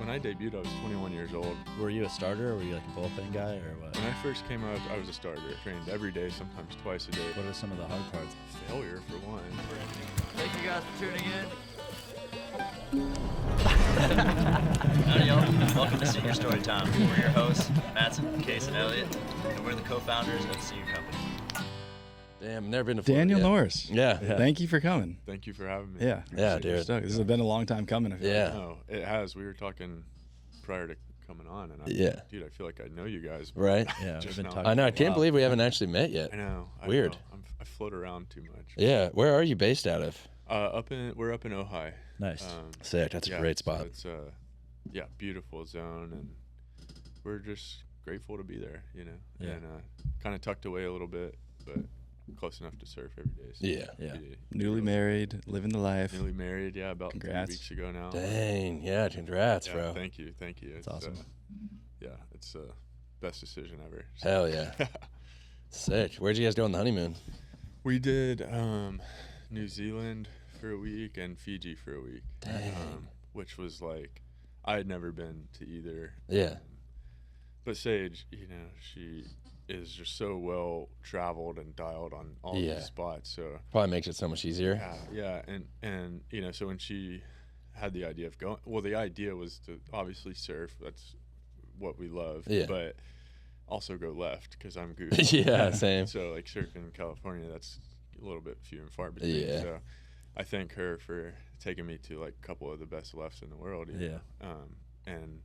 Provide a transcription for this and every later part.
when I debuted, I was 21 years old. Were you a starter, or were you like a bullpen guy, or what? When I first came out, I was a starter. Trained every day, sometimes twice a day. What are some of the hard parts? Failure, for one. Thank you guys for tuning in. Howdy, y'all. Welcome to Seager Storytime. We're your hosts, Mattson, Case, and Elliott, and we're the co-founders of the Seager Company. Damn, never been to Florida Daniel yet. Norris. Yeah. Thank you for coming. Thank you for having me. Yeah. Yeah, Super dude. stoked. This has been a long time coming. I feel Yeah. like. No, it has. We were talking prior to coming on, and dude, I feel like I know you guys. Right? Yeah, Just we've been now. talking. I know. I for a can't while. believe we haven't actually met yet. I know. Weird. I float around too much. Yeah. Where are you based out of? We're up in Ojai. Nice. Sick. That's a great spot. So it's beautiful zone, and we're just grateful to be there, you know. Yeah. And kind of tucked away a little bit, but close enough to surf every day. So Yeah. Newly married, living the life. Newly married, about Congrats. 3 weeks ago now. Dang. Yeah. Congrats, Yeah, bro. Thank you. That's awesome. It's best decision ever. Hell yeah. Sick. Where'd you guys go on the honeymoon? We did New Zealand for a week and Fiji for a week. Dang. Which was like, I had never been to either. Yeah. But Sage, you know, she is just so well traveled and dialed on all these spots. So Probably makes it so much easier. yeah, and you know, so when she had the idea of going, well, the idea was to obviously surf. That's what we love. Yeah. But also go left because I'm goofy. Yeah, same. So like surfing in California, that's a little bit few and far between. Yeah. So I thank her for taking me to like a couple of the best lefts in the world. You know? And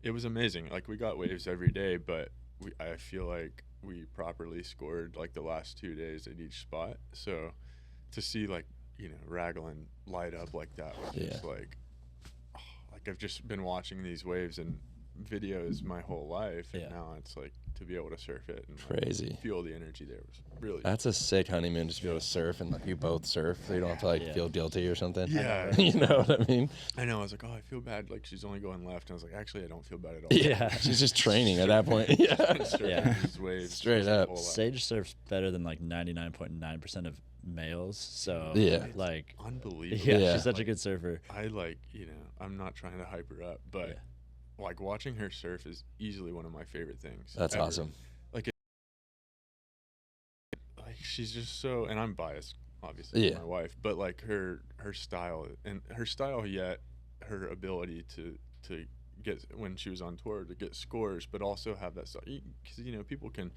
it was amazing. Like we got waves every day, but I feel like we properly scored like the last 2 days at each spot. So to see like, you know, Raglan light up like that was just like I've just been watching these waves and videos my whole life, and now it's like to be able to surf it and Crazy. like, feel the energy there was really That's a sick honeymoon, just to be able to surf and like you both surf, so you don't have to like feel guilty or something. Yeah. You know what I mean? I know. I was like, oh, I feel bad. Like she's only going left. And I was like, actually, I don't feel bad at all. Yeah. She's just training at that point. Yeah. Surfing these waves Straight just a up. whole lot. Sage surfs better than like 99.9% of males. So like Unbelievable. Yeah. she's such a good surfer. I like, you know, I'm not trying to hype her up, but like watching her surf is easily one of my favorite things. That's ever. awesome. Like she's just so, and I'm biased, obviously, with my wife, but like her style, yet her ability to get, when she was on tour, to get scores, but also have that stuff, because you know people can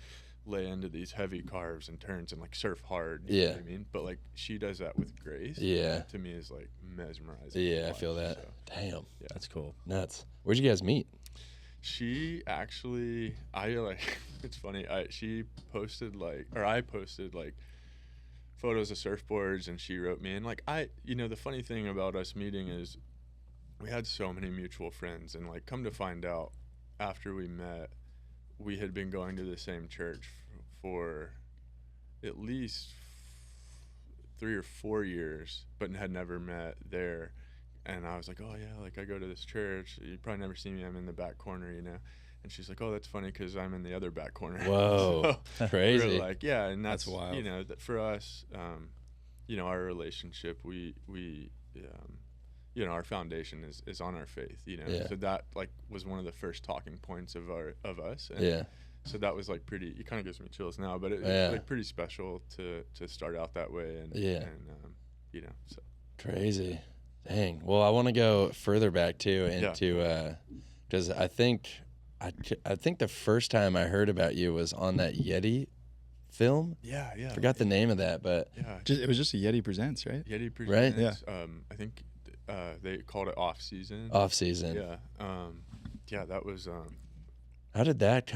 lay into these heavy carves and turns and like surf hard. You know what I mean? But like she does that with grace. Yeah. To me is like mesmerizing. Yeah, I feel that. So, Damn. yeah. That's cool. Nuts. Where'd you guys meet? She actually, it's funny. I posted like photos of surfboards, and she wrote me. And like you know, the funny thing about us meeting is we had so many mutual friends, and like come to find out, after we met, we had been going to the same church for at least 3 or 4 years, but had never met there. And I was like, oh yeah, like I go to this church. You probably never see me. I'm in the back corner, you know. And she's like, oh, that's funny because I'm in the other back corner. Whoa, So crazy. we were like, yeah, and that's wild. You know, that for us, you know, our relationship, we you know, our foundation is on our faith, you know. Yeah. So that like was one of the first talking points of us. And so that was like pretty. It kind of gives me chills now, but it was like pretty special to start out that way. And you know, so Crazy. Dang. Well, I want to go further back too into because I think the first time I heard about you was on that Yeti film. Yeah. Forgot the name of that, but It was just a Yeti Presents, right? Yeti Presents. Yeah. I think they called it off season. Off season. Yeah. That was. How did that come?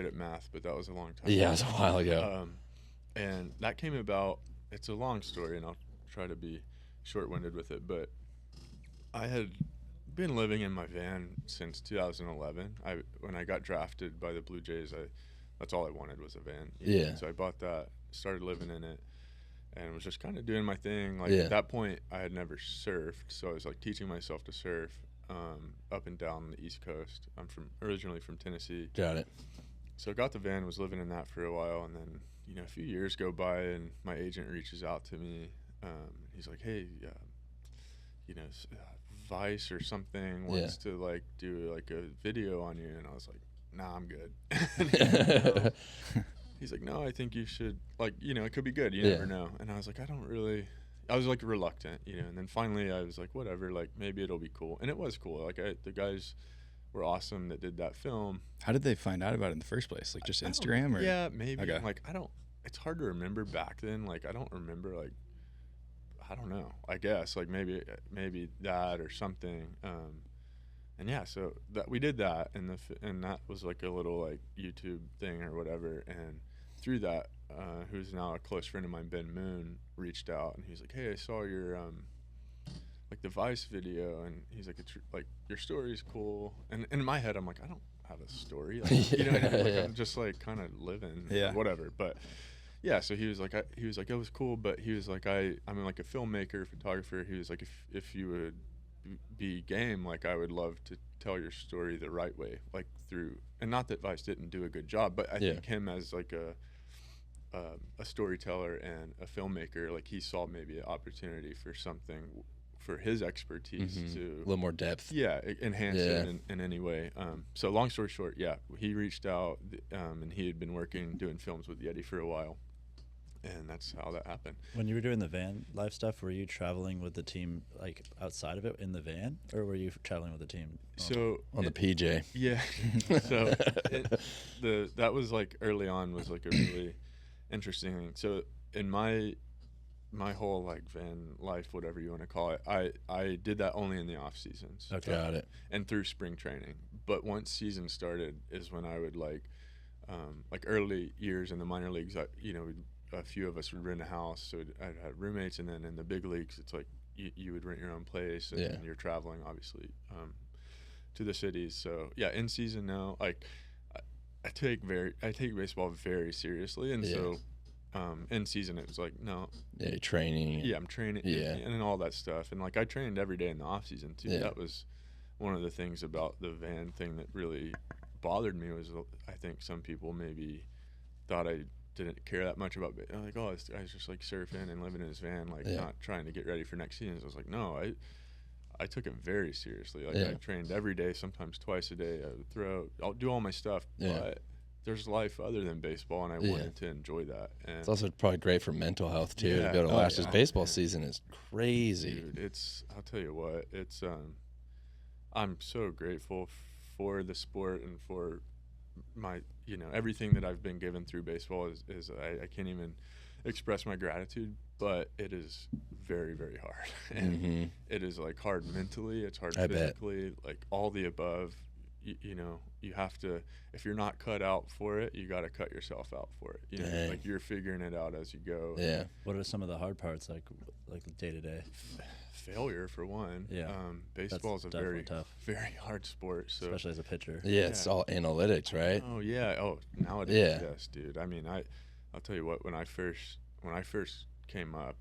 At math, but that was a long time. Yeah, it was a while ago. And that came about. It's a long story, and I'll try to be short-winded with it. But I had been living in my van since 2011. When I got drafted by the Blue Jays, that's all I wanted was a van. Yeah. So I bought that, started living in it, and was just kind of doing my thing. Like at that point, I had never surfed, so I was like teaching myself to surf up and down the East Coast. I'm originally from Tennessee. Got it. So I got the van, was living in that for a while, and then, you know, a few years go by, and my agent reaches out to me. He's like, hey, Vice or something wants to like do like a video on you, and I was like, nah, I'm good. He's like, no, I think you should, like, it could be good. You never know. And I was like, I was like reluctant, and then finally I was like, whatever, like maybe it'll be cool. And it was cool. Like the guys were awesome that did that film. How did they find out about it in the first place? Like just Instagram or? Yeah, maybe. Okay. Like it's hard to remember back then. Like I don't remember, like, I don't know. I guess like maybe that or something. And yeah, so that we did that, and that was like a little like YouTube thing or whatever. And through that, who's now a close friend of mine, Ben Moon, reached out, and he's like, "Hey, I saw your like the Vice video," and he's like, "It's like your story's cool." And in my head, I'm like, I don't have a story, like, I'm just like kind of living, or whatever. But yeah, so he was like, it was cool, but he was like, I'm like a filmmaker, photographer. He was like, if you would be game, like I would love to tell your story the right way, like through, and not that Vice didn't do a good job, but I think him as like a storyteller and a filmmaker, like he saw maybe an opportunity for something, for his expertise to a little more depth, enhance it in any way. So long story short, he reached out, and he had been doing films with Yeti for a while, and that's how that happened. When you were doing the van life stuff, were you traveling with the team like outside of it in the van, or were you traveling with the team? So on the PJ. Yeah. So that was like early on was like a really interesting thing. So in my whole like van life, whatever you want to call it, I did that only in the off seasons. Okay. Got it. And through spring training. But once season started is when I would like early years in the minor leagues, a few of us would rent a house, so I'd have roommates, and then in the big leagues, it's like you would rent your own place, and you're traveling, obviously, to the cities. So yeah, in season now, like I take baseball very seriously, and so in season it was like training. Yeah, I'm training, and all that stuff, and like I trained every day in the off season too. Yeah. That was one of the things about the van thing that really bothered me, was I think some people maybe thought I didn't care that much about it. Like, oh, this guy's just like surfing and living in his van, like not trying to get ready for next season. So I was like, no, I took it very seriously. Like I trained every day, sometimes twice a day. I would I'll do all my stuff, but there's life other than baseball, and I wanted to enjoy that. And it's also probably great for mental health too, to be able to last. This baseball season is crazy. Dude, I'll tell you what, it's I'm so grateful for the sport and for my everything that I've been given through baseball is I can't even express my gratitude, but it is very, very hard. And it is like hard mentally, it's hard physically, like all the above. You have to, if you're not cut out for it, you got to cut yourself out for it. Like you're figuring it out as you go. Yeah. What are some of the hard parts, like day to day? Failure, for one. Yeah. Baseball is a very tough, very hard sport, so especially as a pitcher. Yeah, it's all analytics, right? Oh yeah. Oh, nowadays, yes, dude. I mean, I'll tell you what. When I first came up,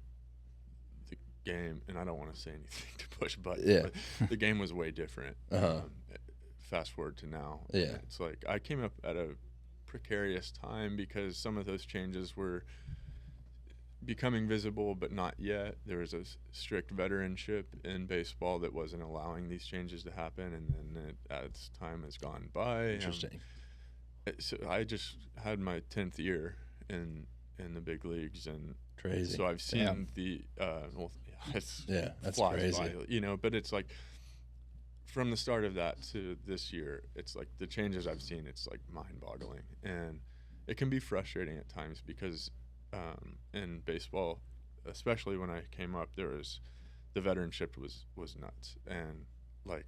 the game, and I don't want to say anything to push buttons, but the game was way different. Fast forward to now. Yeah. It's like I came up at a precarious time because some of those changes were becoming visible, but not yet. There was a strict veteranship in baseball that wasn't allowing these changes to happen, and then as time has gone by, interesting. So I just had my 10th year in the big leagues, and crazy. So I've seen that's crazy. By, but it's like from the start of that to this year, it's like the changes I've seen, it's like mind-boggling, and it can be frustrating at times because in baseball, especially when I came up, the veteranship was nuts, and like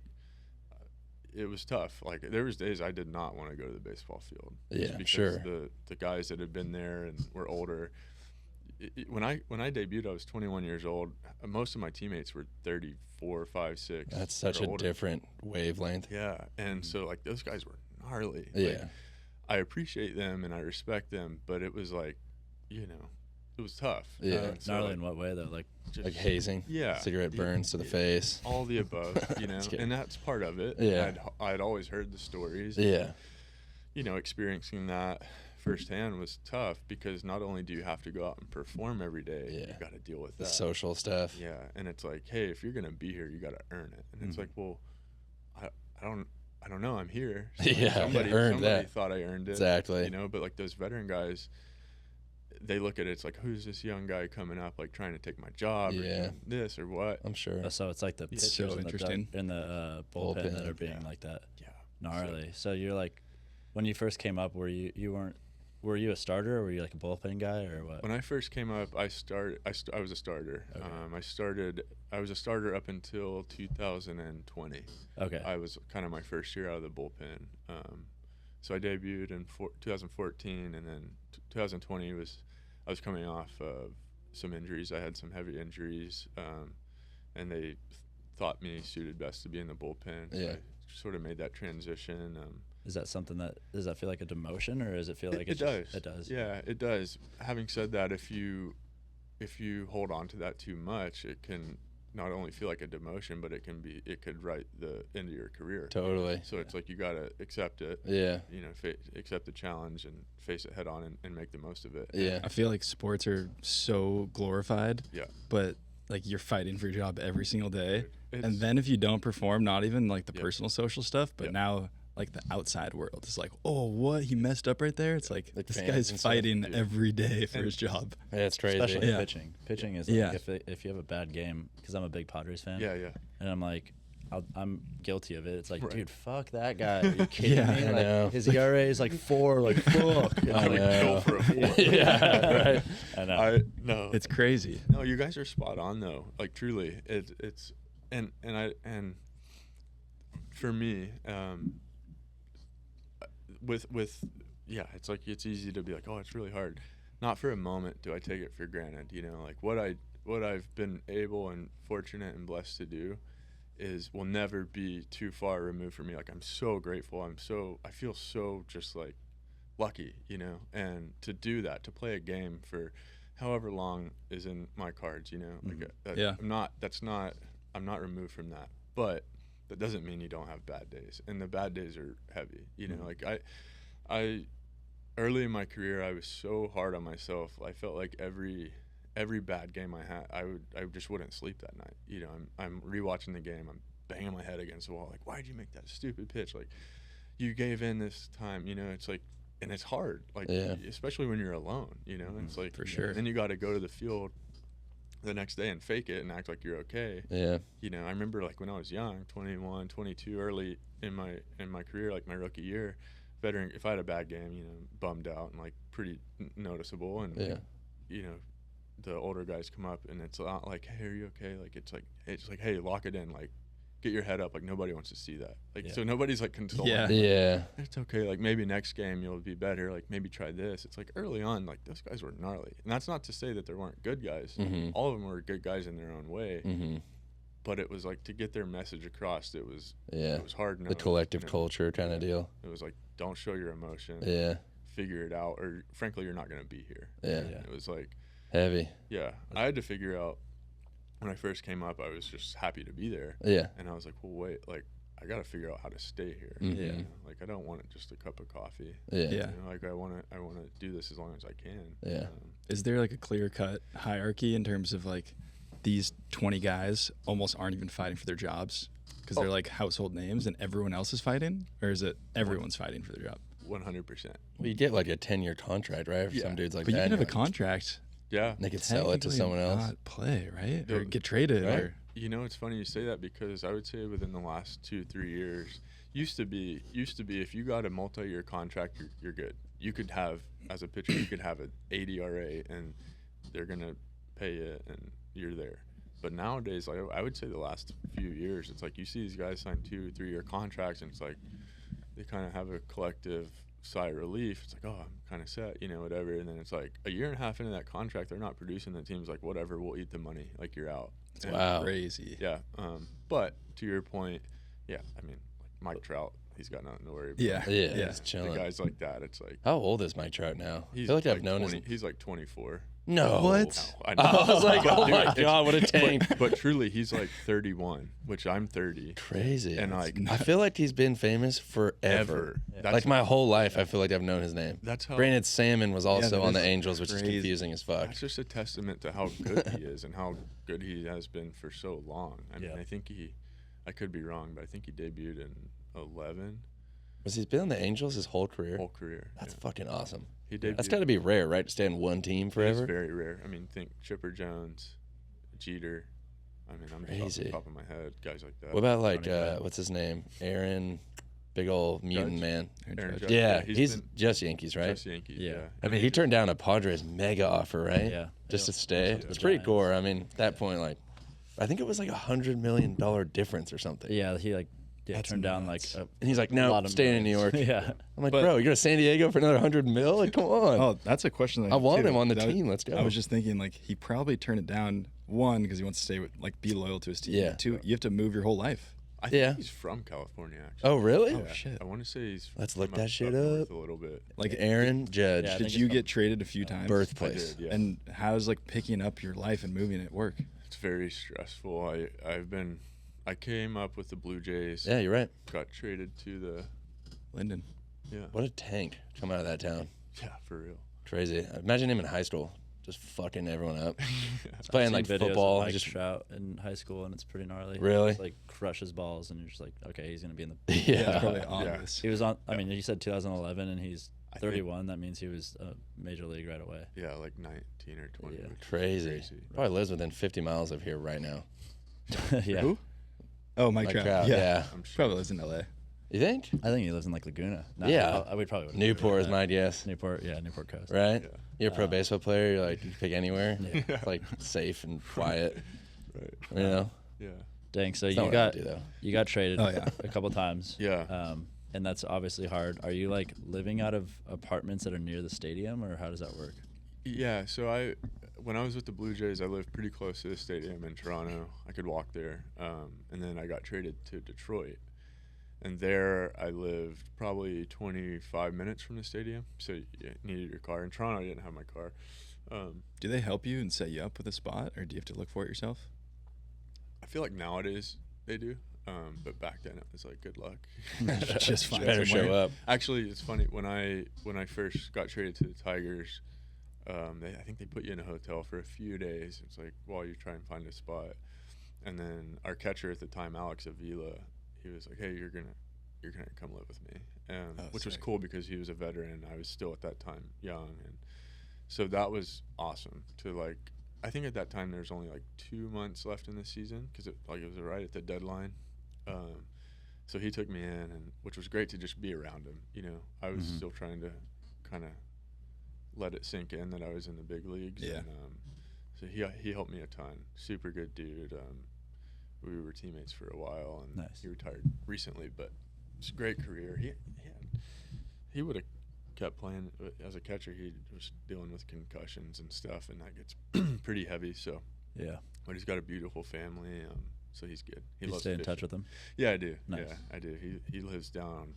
it was tough. Like there was days I did not want to go to the baseball field. Because the guys that had been there and were older. When I debuted, I was 21 years old. Most of my teammates were 34, 5, 6. That's such a different wavelength. Yeah, and so like those guys were gnarly. Yeah, like, I appreciate them and I respect them, but it was like, it was tough. Yeah, gnarly in what way though? Like hazing. Yeah, cigarette burns to the face. All the above. And that's part of it. Yeah, I'd always heard the stories. Yeah, experiencing that firsthand was tough, because not only do you have to go out and perform every day, Yeah. you got to deal with The that. social stuff. Yeah, and it's like, hey, if you're gonna be here, you got to earn it. And it's like, well, I don't know, I'm here. So Yeah, somebody that. thought I earned it. Exactly. You know, but like those veteran guys, they look at it, it's like, who's this young guy coming up, like trying to take my job, or doing this or what? I'm sure. So it's like the It's pitchers so in interesting. the bullpen that are being like that. Yeah. Gnarly. So you're like, when you first came up, were you a starter, or were you like a bullpen guy, or what? When I first came up, I was a starter. Okay. I was a starter up until 2020. Okay. I was kind of my first year out of the bullpen. So I debuted in 2014, and then 2020 I was coming off of some injuries. I had some heavy injuries, and they thought me suited best to be in the bullpen. So Yeah. I sort of made that transition. Is that something does that feel like a demotion, or does it feel like it does? It does. Yeah, it does. Having said that, if you hold on to that too much, it can not only feel like a demotion, but it could write the end of your career. Totally. So it's like you gotta accept it. Yeah. You know, accept the challenge and face it head on and make the most of it. Yeah. I feel like sports are so glorified. Yeah. But like you're fighting for your job every single day, It's- and then if you don't perform, not even like the Yeah. personal social stuff, but Yeah. now like the outside world is like, oh, what, he messed up right there. It's like Like this fans guy's and stuff. fighting Yeah. every day for And- his job. Yeah, it's crazy. Especially Yeah. pitching. Pitching is like, Yeah. if you have a bad game, because I'm a big Padres fan. Yeah. And I'm like, I'm guilty of it. It's like, Right. dude, fuck that guy. Are you kidding Yeah, me? I Like, know. his ERA is like 4. Like, fuck. I I would know. kill for a 4. Yeah, right. I know. No. It's crazy. No, you guys are spot on though. Like truly, it's and for me, with yeah, it's like it's easy to be like, oh, it's really hard. Not for a moment do I take it for granted. You know, like what I've been able and fortunate and blessed to do will never be too far removed from me. Like I'm so grateful. I feel so just like lucky, you know, and to do that, to play a game for however long is in my cards, you know, like Yeah. I'm not removed from that, but that doesn't mean you don't have bad days, and the bad days are heavy, you know. Like I early in my career, I was so hard on myself. I felt like every bad game I had, I just wouldn't sleep that night. You know, I'm rewatching the game, I'm banging my head against the wall, like, why'd you make that stupid pitch? Like, you gave in this time, you know. It's like, and it's hard, like, especially when you're alone, you know. It's like, For sure. And then you got to go to the field the next day and fake it and act like you're okay. Yeah. You know, I remember like when I was young, 21, 22, early in my career, like my rookie year, veteran, if I had a bad game, you know, bummed out and like pretty noticeable, and like, you know, the older guys come up and it's not like, hey, are you okay? Like it's like, hey, lock it in, like get your head up, like nobody wants to see that, like so nobody's like consoling. Yeah. It's okay, like maybe next game you'll be better, like maybe try this. It's like early on, like those guys were gnarly, and that's not to say that there weren't good guys. All of them were good guys in their own way, but it was like to get their message across, it was hard enough. The collective you know? culture kind of deal. It was like, don't show your emotion, figure it out, or frankly you're not going to be here. It was like heavy. I had to figure out. When I first came up, I was just happy to be there. And I was like, well, wait, like, I got to figure out how to stay here. You know? Like, I don't want it just a cup of coffee. You know? Like, I want to do this as long as I can. Is there like a clear-cut hierarchy in terms of like these 20 guys almost aren't even fighting for their jobs because they're like household names and everyone else is fighting? Or is it everyone's fighting for their job? 100%. Well, you get like a 10-year contract, right? For some dudes like but that. you can have a and you're like, contract. Yeah. They could sell it to someone else. Not play, right? No, Or get traded. right. Or You know, it's funny you say that, because I would say within the last 2-3 years, used to be if you got a multi-year contract, you're good. You could have, as a pitcher, you could have an 80 ERA and they're gonna pay you and you're there. But nowadays, like I would say the last few years, it's like you see these guys sign 2-3 year contracts, and it's like they kind of have a collective sigh of relief. It's like, oh, I'm kind of set, you know, whatever. And then it's like a year and a half into that contract, they're not producing. The team's like, whatever, we'll eat the money. Like, you're out. And Wow. crazy. Yeah. But to your point, I mean, like Mike Trout, he's got nothing to worry about. Yeah. He's chilling. The guys like that, it's like, How old is Mike Trout now? I he's feel like I've like known 20, he's like 24. No. What? No, I know. I was like, oh Dude, my it's- God, what a tank. But truly, he's like 31, which I'm 30. Crazy. And like, I feel like he's been famous forever. ever. That's, Like my whole life, I feel like I've known his name. that's how. Granted, Salmon was also that on the is Angels, which is crazy. confusing as fuck. That's just a testament to how good he is and how good he has been for so long. I mean, Yeah. I think I could be wrong, but I think he debuted in 11, Was he been on the Angels his whole career? whole career. That's yeah. fucking awesome. He debuted. That's got to be rare, right? To stay on one team It's forever. very rare. I mean, think Chipper Jones, Jeter. I mean, I'm just off Crazy. the top of my head, guys like that. What about like Tony Gwynn. what's his name? Aaron, big old mutant Judge? man. Aaron Judge? Yeah, he's he's been just Yankees, right? just Yankees. Yeah. Yeah. I mean, he turned down a Padres mega offer, right? Yeah. Just to Yeah. stay. Also the It's pretty Giants. cool. I mean, at that point, like, I think it was like $100 million difference or something. Yeah, he That's turned down like nuts. a And he's like, lot no, of staying in New York. millions. Yeah. I'm like, But- bro, you go to San Diego for another 100 mil? Like, come on. Oh, that's a question that I want too. him on the That- team. Let's go. I was just thinking, like, he probably turned it down, one, because he wants to stay with, like, be loyal to his team. Yeah. Two, you have to move your whole life. I think Yeah. he's from California, actually. Oh, really? Oh, shit. I want to say he's. Let's from look that shit north up. a little bit. Like, Aaron Judge. Yeah, I did think you it's get traded a few times? Birthplace. I did, yeah. And how's, like, picking up your life and moving it work? It's very stressful. I came up with the Blue Jays. Yeah, you're right. Got traded to the. Lyndon. Yeah. What a tank come out of that town. Yeah, for real. Crazy. Imagine him in high school, just fucking everyone up. Yeah. He's playing like Seen videos of football. Mike Just Trout in high school, and it's pretty gnarly. Really? Just, like crushes balls, and you're just like, okay, he's gonna be in the. yeah. Probably Yeah. obvious. He was on. I mean, you said 2011, and he's I think- 31. That means he was major league right away. Yeah, like 19 or 20. Yeah. which is Crazy. Probably lives within 50 miles of here right now. Yeah. Who? Oh, Mike Like Trout. Trout, yeah. I'm sure. Probably lives in L.A. You think? I think he lives in like Laguna. No, Yeah. I would probably. would've Newport given is that. my guess. Newport, yeah, Newport Coast. Right? Yeah. You're a pro baseball player. You're like, you can pick anywhere. Yeah. It's like safe and quiet. Right. You know? Yeah. Dang. So It's not you what I got do, though. you got traded Oh, yeah. a couple times. Yeah. And that's obviously hard. Are you like living out of apartments that are near the stadium, or how does that work? Yeah, so when I was with the Blue Jays, I lived pretty close to the stadium in Toronto. I could walk there, and then I got traded to Detroit, and there I lived probably 25 minutes from the stadium. So you needed your car. In Toronto, I didn't have my car. Do they help you and set you up with a spot, or do you have to look for it yourself? I feel like nowadays they do, but back then it was like good luck. Just find Better somewhere. show up. Actually, it's funny when I first got traded to the Tigers. I think they put you in a hotel for a few days. It's like while you try and find a spot, and then our catcher at the time, Alex Avila, he was like, "Hey, you're gonna come live with me," which was sick. cool because he was a veteran. I was still at that time young, and so that was awesome to like. I think at that time there was only like 2 months left in the season because it was right at the deadline. So he took me in, and which was great to just be around him. You know, I was still trying to kind of let it sink in that I was in the big leagues. Yeah. And, so he helped me a ton. Super good dude. We were teammates for a while, and Nice. he retired recently, but it's a great career. He would have kept playing as a catcher. He was dealing with concussions and stuff, and that gets pretty heavy. So, Yeah. but he's got a beautiful family, so he's good. He You loves stay in touch fishing. with him. Yeah, I do. Nice. Yeah, I do. He lives down,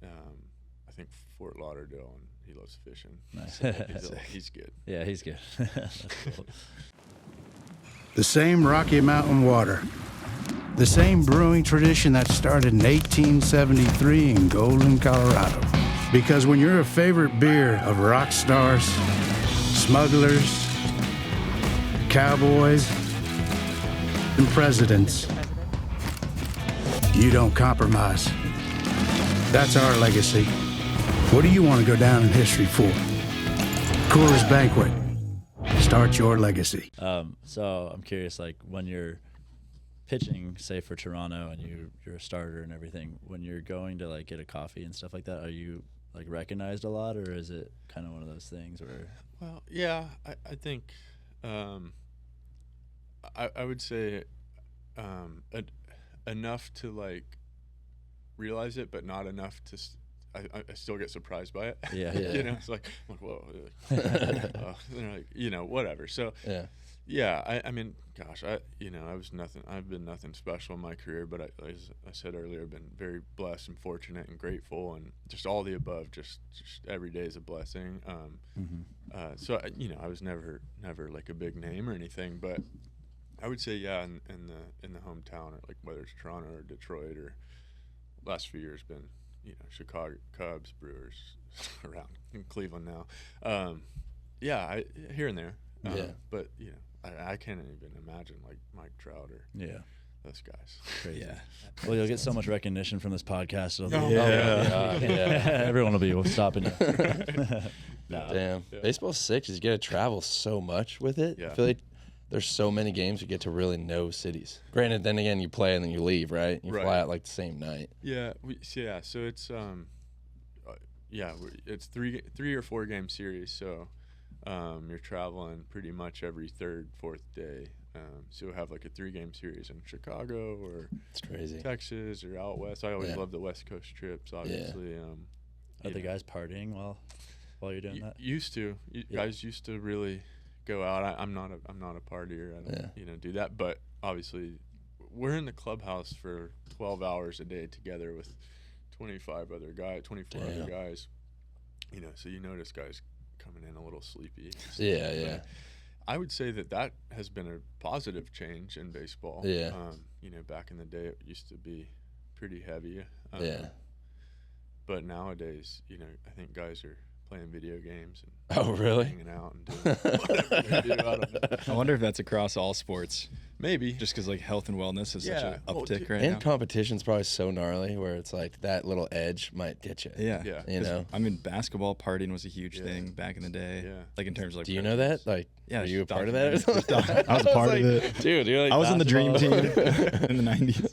I think Fort Lauderdale, and he loves fishing. Nice. He's good. Yeah, he's good. That's cool. The same Rocky Mountain water. The same brewing tradition that started in 1873 in Golden, Colorado. Because when you're a favorite beer of rock stars, smugglers, cowboys, and presidents, you don't compromise. That's our legacy. What do you want to go down in history for? Coors Banquet. Start your legacy. So I'm curious, like when you're pitching, say for Toronto, and you're a starter and everything, when you're going to like get a coffee and stuff like that, are you like recognized a lot, or is it kind of one of those things where? Well, yeah, I think I would say enough to like realize it, but not enough to. I still get surprised by it. Yeah, yeah. You know, it's like, whoa. And they're like, whatever. So, Yeah. Yeah, I mean, gosh, I've been nothing special in my career, but as I said earlier, I've been very blessed and fortunate and grateful, and just all the above. Just every day is a blessing. So I was never like a big name or anything, but I would say in the hometown, or like whether it's Toronto or Detroit, or last few years been Chicago Cubs, Brewers, around in Cleveland now. Here and there. But I can't even imagine like Mike Trout or those guys. Crazy. Yeah. Well, you'll get so much recognition from this podcast. Yeah. Everyone will be stopping you. Damn. Yeah. Baseball's sick 'cause you get to travel so much with it. Yeah. I feel like there's so many games you get to really know cities. Granted, then again, you play and then you leave, right? You fly out like the same night. Yeah. So it's it's 3 or 4 game series. So you're traveling pretty much every third, fourth day. So we'll have like a 3-game series in Chicago or It's crazy. Texas or out west. I always love the West Coast trips, obviously. Are the guys partying while you're doing that? Used to. Guys used to really go out. I'm not a partier. I don't do that. But obviously, we're in the clubhouse for 12 hours a day together with 24 other guys. So you notice guys coming in a little sleepy. Yeah. I would say that has been a positive change in baseball. Yeah. Back in the day, it used to be pretty heavy. Yeah. But nowadays, I think guys are playing video games and Oh, really? hanging out and doing whatever they do. I don't know. I wonder if that's across all sports. Maybe. Just because like health and wellness is such Yeah. an Well, uptick right And now. competition's probably so gnarly where it's like that little edge might get you. Yeah. Yeah. You know? I mean, basketball partying was a huge Yeah. thing back in the day. Yeah. Like in terms of like. Do you know that? Like, Yeah, are you a it's part of that or documented. something? I was a part of it. Dude, you're like I was on the dream team basketball. in the 90s.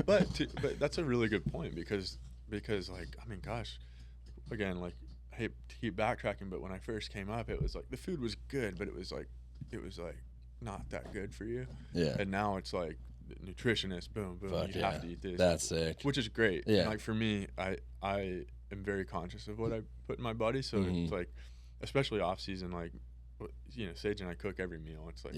But that's a really good point because like, I mean, gosh, again, like, I hate to keep backtracking, but when I first came up, it was like the food was good, but it was like not that good for you. Yeah. And now it's like the nutritionist, boom, Fuck you yeah. have to eat this. That's sick. Which is great. Yeah. And like for me, I am very conscious of what I put in my body, so it's like, especially off season, like, Sage and I cook every meal. It's like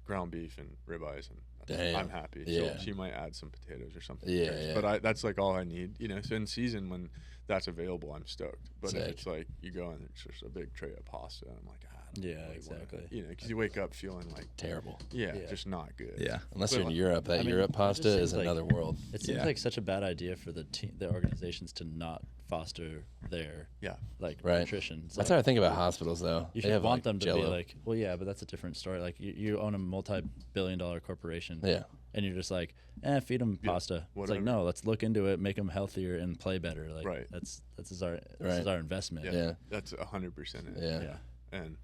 ground beef and ribeyes, and Damn. I'm happy. Yeah. So she might add some potatoes or something. Yeah. But that's like all I need, So in season when that's available, I'm stoked. But Sick. if it's like you go and it's just a big tray of pasta, and I'm like, I don't Yeah, really exactly. wanna, because you wake up feeling like Terrible. just not good. Yeah. Unless But you're in like- Europe, that I mean, Europe it pasta just is seems like- another world. It seems Yeah. like such a bad idea for the organizations to not foster their Yeah. like nutrition. It's That's like, how I think about hospitals, though. you They should have, want like, them to Jell-O. be like, well, yeah, but that's a different story. Like you own a multi-billion-dollar corporation, Yeah. and you're just like, feed them pasta. It's whatever. like, no, let's look into it, make them healthier and play better. Like Right. this is our Right. investment. Yeah. That's 100% it. Yeah. And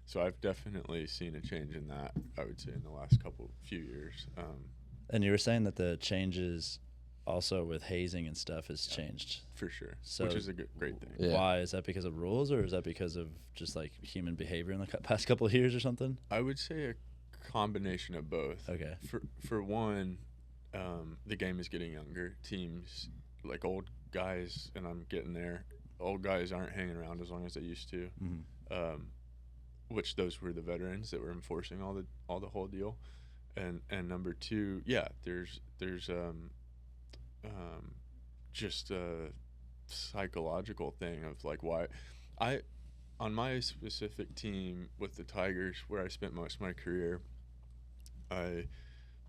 so I've definitely seen a change in that, I would say, in the last few years. And you were saying that the changes also with hazing and stuff has changed. For sure. So which is a great thing. Yeah. Why? Is that because of rules, or is that because of just like human behavior in the past couple of years or something? I would say a combination of both. Okay. For one, the game is getting younger. Teams, like old guys, and I'm getting there, old guys aren't hanging around as long as they used to. Mm-hmm. Which those were the veterans that were enforcing all the whole deal. And number two, there's just a psychological thing of like why on my specific team with the Tigers, where I spent most of my career, I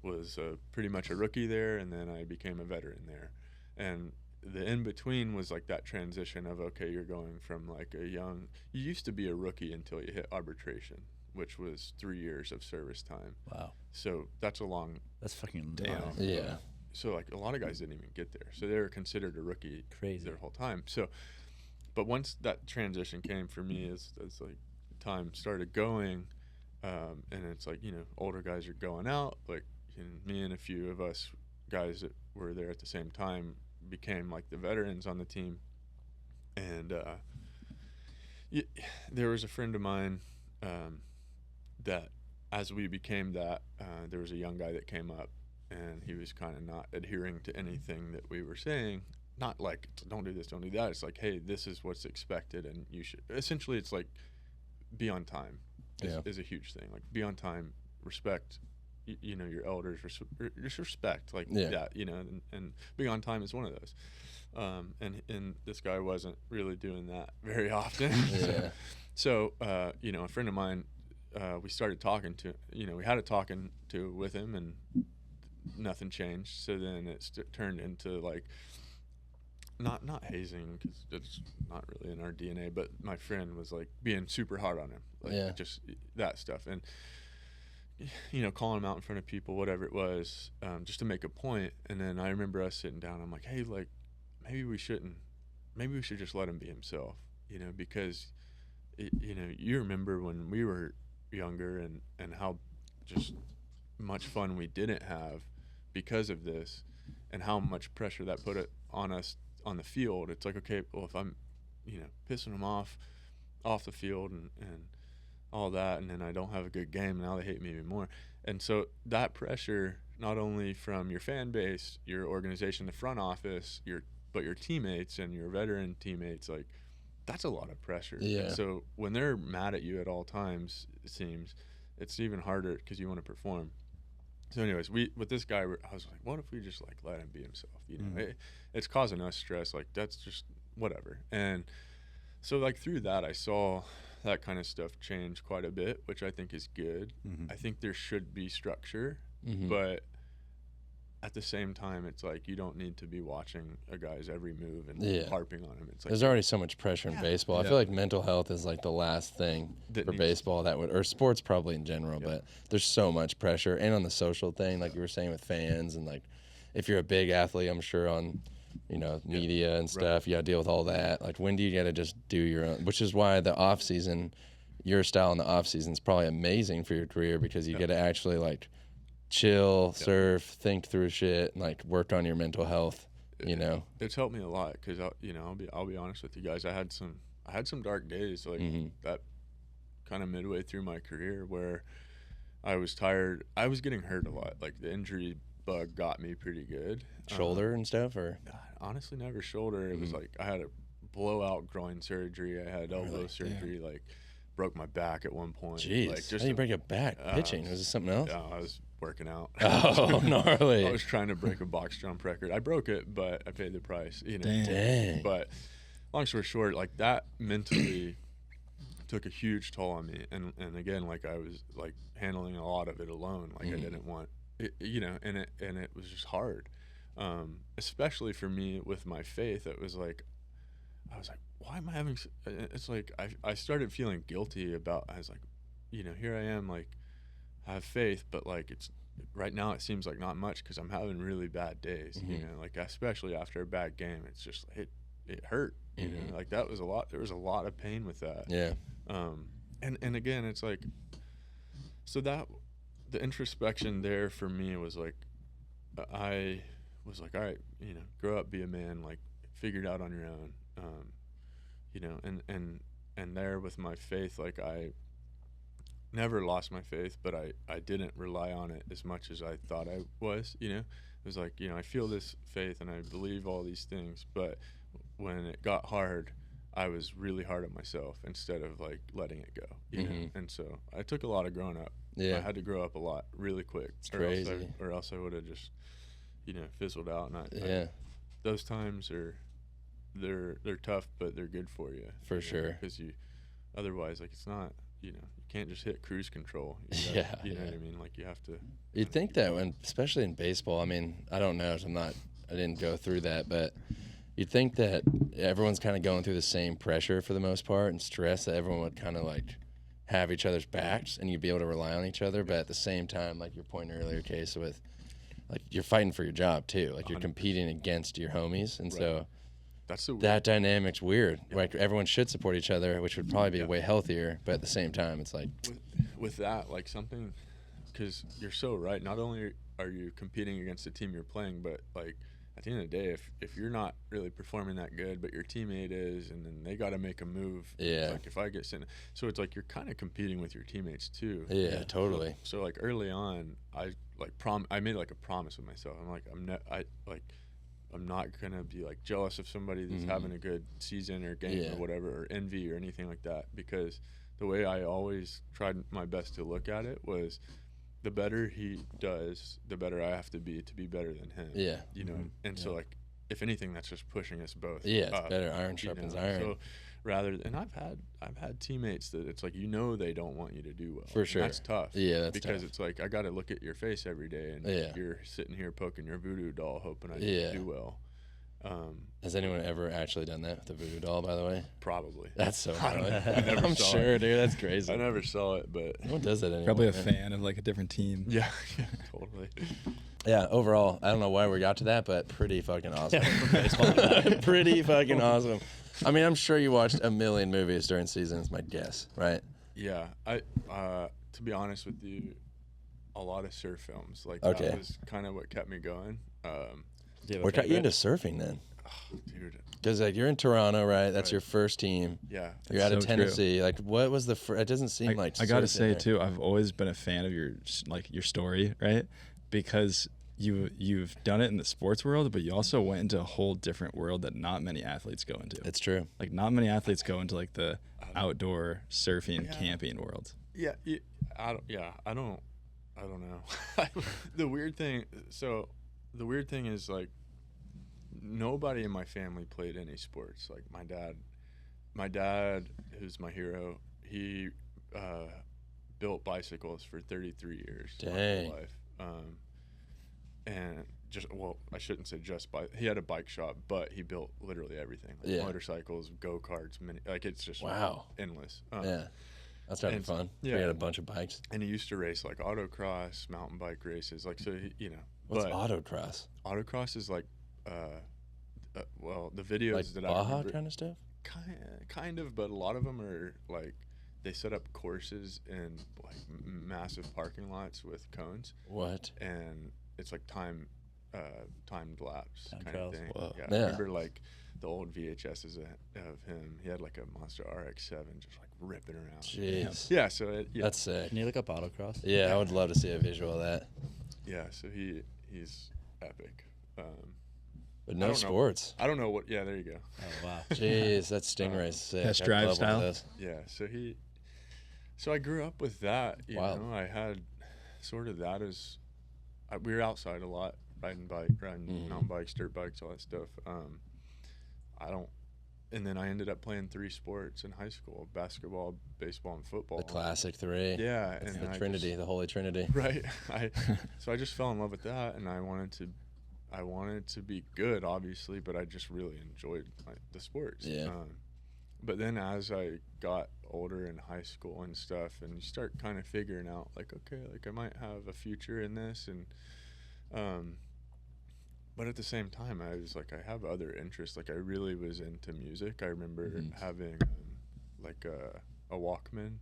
was pretty much a rookie there, and then I became a veteran there. And the in-between was like that transition of, okay, you're going from like you used to be a rookie until you hit arbitration, which was 3 years of service time. Wow. So that's a long That's fucking Damn. wow. Yeah. So like a lot of guys didn't even get there. So they were considered a rookie Crazy. their whole time. So, but once that transition came for me, as like time started going, and it's like, older guys are going out, like me and a few of us guys that were there at the same time became like the veterans on the team. And there was a friend of mine that as we became that, there was a young guy that came up, and he was kind of not adhering to anything that we were saying. Not like, don't do this, don't do that. It's like, hey, this is what's expected, and you should. Essentially, it's like, be on time. is a huge thing. Like, be on time, respect, you know, your elders, just respect, like that, you know, and being on time is one of those. And this guy wasn't really doing that very often. So you know, a friend of mine, we started talking to, you know, we had a talking to with him, and nothing changed. So then it turned into like, not hazing, because it's not really in our DNA, but my friend was like being super hard on him, like just that stuff, and you know, calling him out in front of people, whatever it was, just to make a point. And then I remember us sitting down. I'm like, hey, like, maybe we should just let him be himself, you know, because you know, you remember when we were younger and how just much fun we didn't have because of this, and how much pressure that put it on us on the field. It's like, okay, well, if I'm, you know, pissing them off the field and all that, and then I don't have a good game, now they hate me even more. And so that pressure, not only from your fan base, your organization, the front office, but your teammates and your veteran teammates, like, that's a lot of pressure. And so when they're mad at you at all times, it seems, it's even harder because you want to perform. So anyways, with this guy, I was like, what if we just like let him be himself? You know, it's causing us stress. Like, that's just whatever. And so like through that, I saw that kind of stuff change quite a bit, which I think is good. I think there should be structure, but at the same time, it's like, you don't need to be watching a guy's every move and harping on him. It's like, there's already so much pressure in baseball. I feel like mental health is like the last thing for baseball that would, or sports probably in general, but there's so much pressure. And on the social thing, like you were saying with fans, and like if you're a big athlete, I'm sure on, you know, media and stuff, you got to deal with all that. Like, when do you got to just do your own, which is why the off season, your style in the off season is probably amazing for your career, because you get to actually like chill, surf, think through shit, and like work on your mental health. You know, it's helped me a lot, because you know, I'll be honest with you guys. I had some dark days, like that kind of midway through my career, where I was tired. I was getting hurt a lot. Like, the injury bug got me pretty good. Shoulder and stuff, or honestly, never shoulder. It was like I had a blowout groin surgery. I had elbow surgery. Like, broke my back at one point. Jeez, like, how do you break a back pitching? Was it something else? Yeah, I was working out. Oh, gnarly! I was trying to break a box jump record. I broke it, but I paid the price. You know. Dang. But long story short, like, that mentally took a huge toll on me. And again, like, I was like handling a lot of it alone. Like, I didn't want it, you know, and it was just hard, especially for me with my faith. It was like, I was like, why am I having? It's like I started feeling guilty about. I was like, you know, here I am, like, I have faith, but like, it's right now it seems like not much, because I'm having really bad days. You know, like, especially after a bad game, it's just it hurt. You know, like, that was a lot. There was a lot of pain with that. Yeah. And again, it's like, so that the introspection there for me was like, I was like, all right, you know, grow up, be a man, like, figure it out on your own. You know, and there with my faith, like, I never lost my faith, but I didn't rely on it as much as I thought I was. You know, it was like, you know, I feel this faith and I believe all these things, but when it got hard, I was really hard on myself instead of like letting it go. You know, and so I took a lot of growing up. I had to grow up a lot really quick. It's crazy. Or else I would have just, you know, fizzled out. And those times are, they're tough, but they're good for you. For sure. Because otherwise, like, it's not, you know, you can't just hit cruise control. You know what I mean? Like, you have to. You'd think that when, especially in baseball, I mean, I don't know, I didn't go through that, but you'd think that everyone's kind of going through the same pressure for the most part, and stress, that everyone would kind of like have each other's backs and you'd be able to rely on each other. But at the same time, like your point earlier, Case, with like, you're fighting for your job too. Like, you're competing against your homies. And so that dynamic's weird. Like, everyone should support each other, which would probably be way healthier. But at the same time, it's like, with that, like, something, because you're so right. Not only are you competing against the team you're playing, but like, at the end of the day, if you're not really performing that good, but your teammate is, and then they got to make a move. It's like, if I get sent, so it's like you're kind of competing with your teammates too. Yeah, totally. So like, early on, I like I made like a promise with myself. I'm like, I'm not gonna be like jealous of somebody that's having a good season or game or whatever, or envy or anything like that, because the way I always tried my best to look at it was, the better he does, the better I have to be better than him. Yeah. You know, and so like, if anything, that's just pushing us both. Yeah, it's up, better. Iron sharpens iron. So and I've had teammates that it's like, you know, they don't want you to do well. For sure. That's tough. Yeah, that's because tough. it's like, I got to look at your face every day, and you're sitting here poking your voodoo doll, hoping I do well. Has anyone ever actually done that with the voodoo doll, by the way? Probably. That's so I funny. never I'm saw sure, it. dude. That's crazy. I never saw it, but no one does that anymore. Probably a man. fan of like a different team. Yeah, totally. Yeah, overall, I don't know why we got to that, but pretty fucking awesome. Baseball. Pretty fucking awesome. I mean, I'm sure you watched a million movies during season, is my guess, right? Yeah, to be honest with you, a lot of surf films. Like, Okay. that was kind of what kept me going. What got you into surfing then? Dude, Because like you're in Toronto, right? That's Right. your first team. yeah. You're out of so true. Tennessee. Like, what was the? It doesn't seem like. I gotta surf in say there. too, I've always been a fan of your story, right? Because you've done it in the sports world, but you also went into a whole different world that not many athletes go into. It's true. Like not many athletes go into like the outdoor surfing, camping world. Yeah, I don't know. The weird thing is, like, nobody in my family played any sports. Like, my dad, who's my hero, he built bicycles for 33 years. My Dang. whole life. And I shouldn't say he had a bike shop, but he built literally everything. Like motorcycles, go-karts, like, it's just endless. Yeah. That's kind of fun. Yeah. We had a bunch of bikes. And he used to race like autocross, mountain bike races. Like, so he, What's autocross? Autocross is like, the videos Like that Baja I remember, kind of stuff? kind of, but a lot of them are like, they set up courses in like massive parking lots with cones. What? And it's like timed laps Time kind trials. of thing. Whoa. Yeah, Yeah. I remember like the old VHSs of him. He had like a Monster RX-7 just like ripping around. Jeez. Yeah, so That's sick. Can you look up autocross? Yeah, I would love to see a visual of that. Yeah, so he's epic. But no sports. I don't know what. Yeah, there you go. Oh wow. Jeez, that's Stingray's sick. Test I'd drive love one of style? those. Yeah, so I grew up with that. You Wow. know, I had sort of that as we were outside a lot, riding mountain bikes, dirt bikes, all that stuff. And then I ended up playing 3 sports in high school: basketball, baseball, and football. The classic 3. Yeah, It's and the Trinity, the Holy Trinity. Right. So I just fell in love with that, and I wanted to be good, obviously, but I just really enjoyed the sports. Yeah. But then as I got older in high school and stuff, and you start kind of figuring out, like, okay, like I might have a future in this, and but at the same time, I was like, I have other interests. Like, I really was into music. I remember having like a Walkman.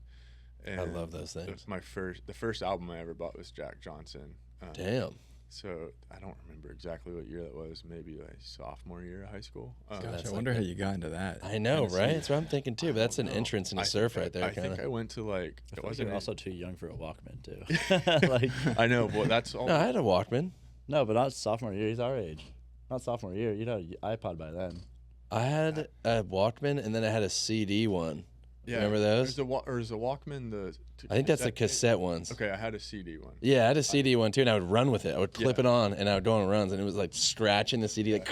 And I love those things. The first album I ever bought was Jack Johnson. Damn. So I don't remember exactly what year that was. Maybe like sophomore year of high school. Gosh, I wonder how you got into that. I know, right? That's what I'm thinking too. But that's an entrance into surf right there. I think I went to like. I feel like you're also too young for a Walkman too. Like, I know. Well, that's all. No, I had a Walkman. No, but not sophomore year. He's our age. Not sophomore year. You had an iPod by then. I had a Walkman, and then I had a CD one. Yeah, remember those? Is the Walkman I think that's the cassette ones. Okay, I had a CD one. Yeah, I had a CD one too, and I would run with it. I would clip it on, and I would go on runs, and it was like scratching the CD. Like,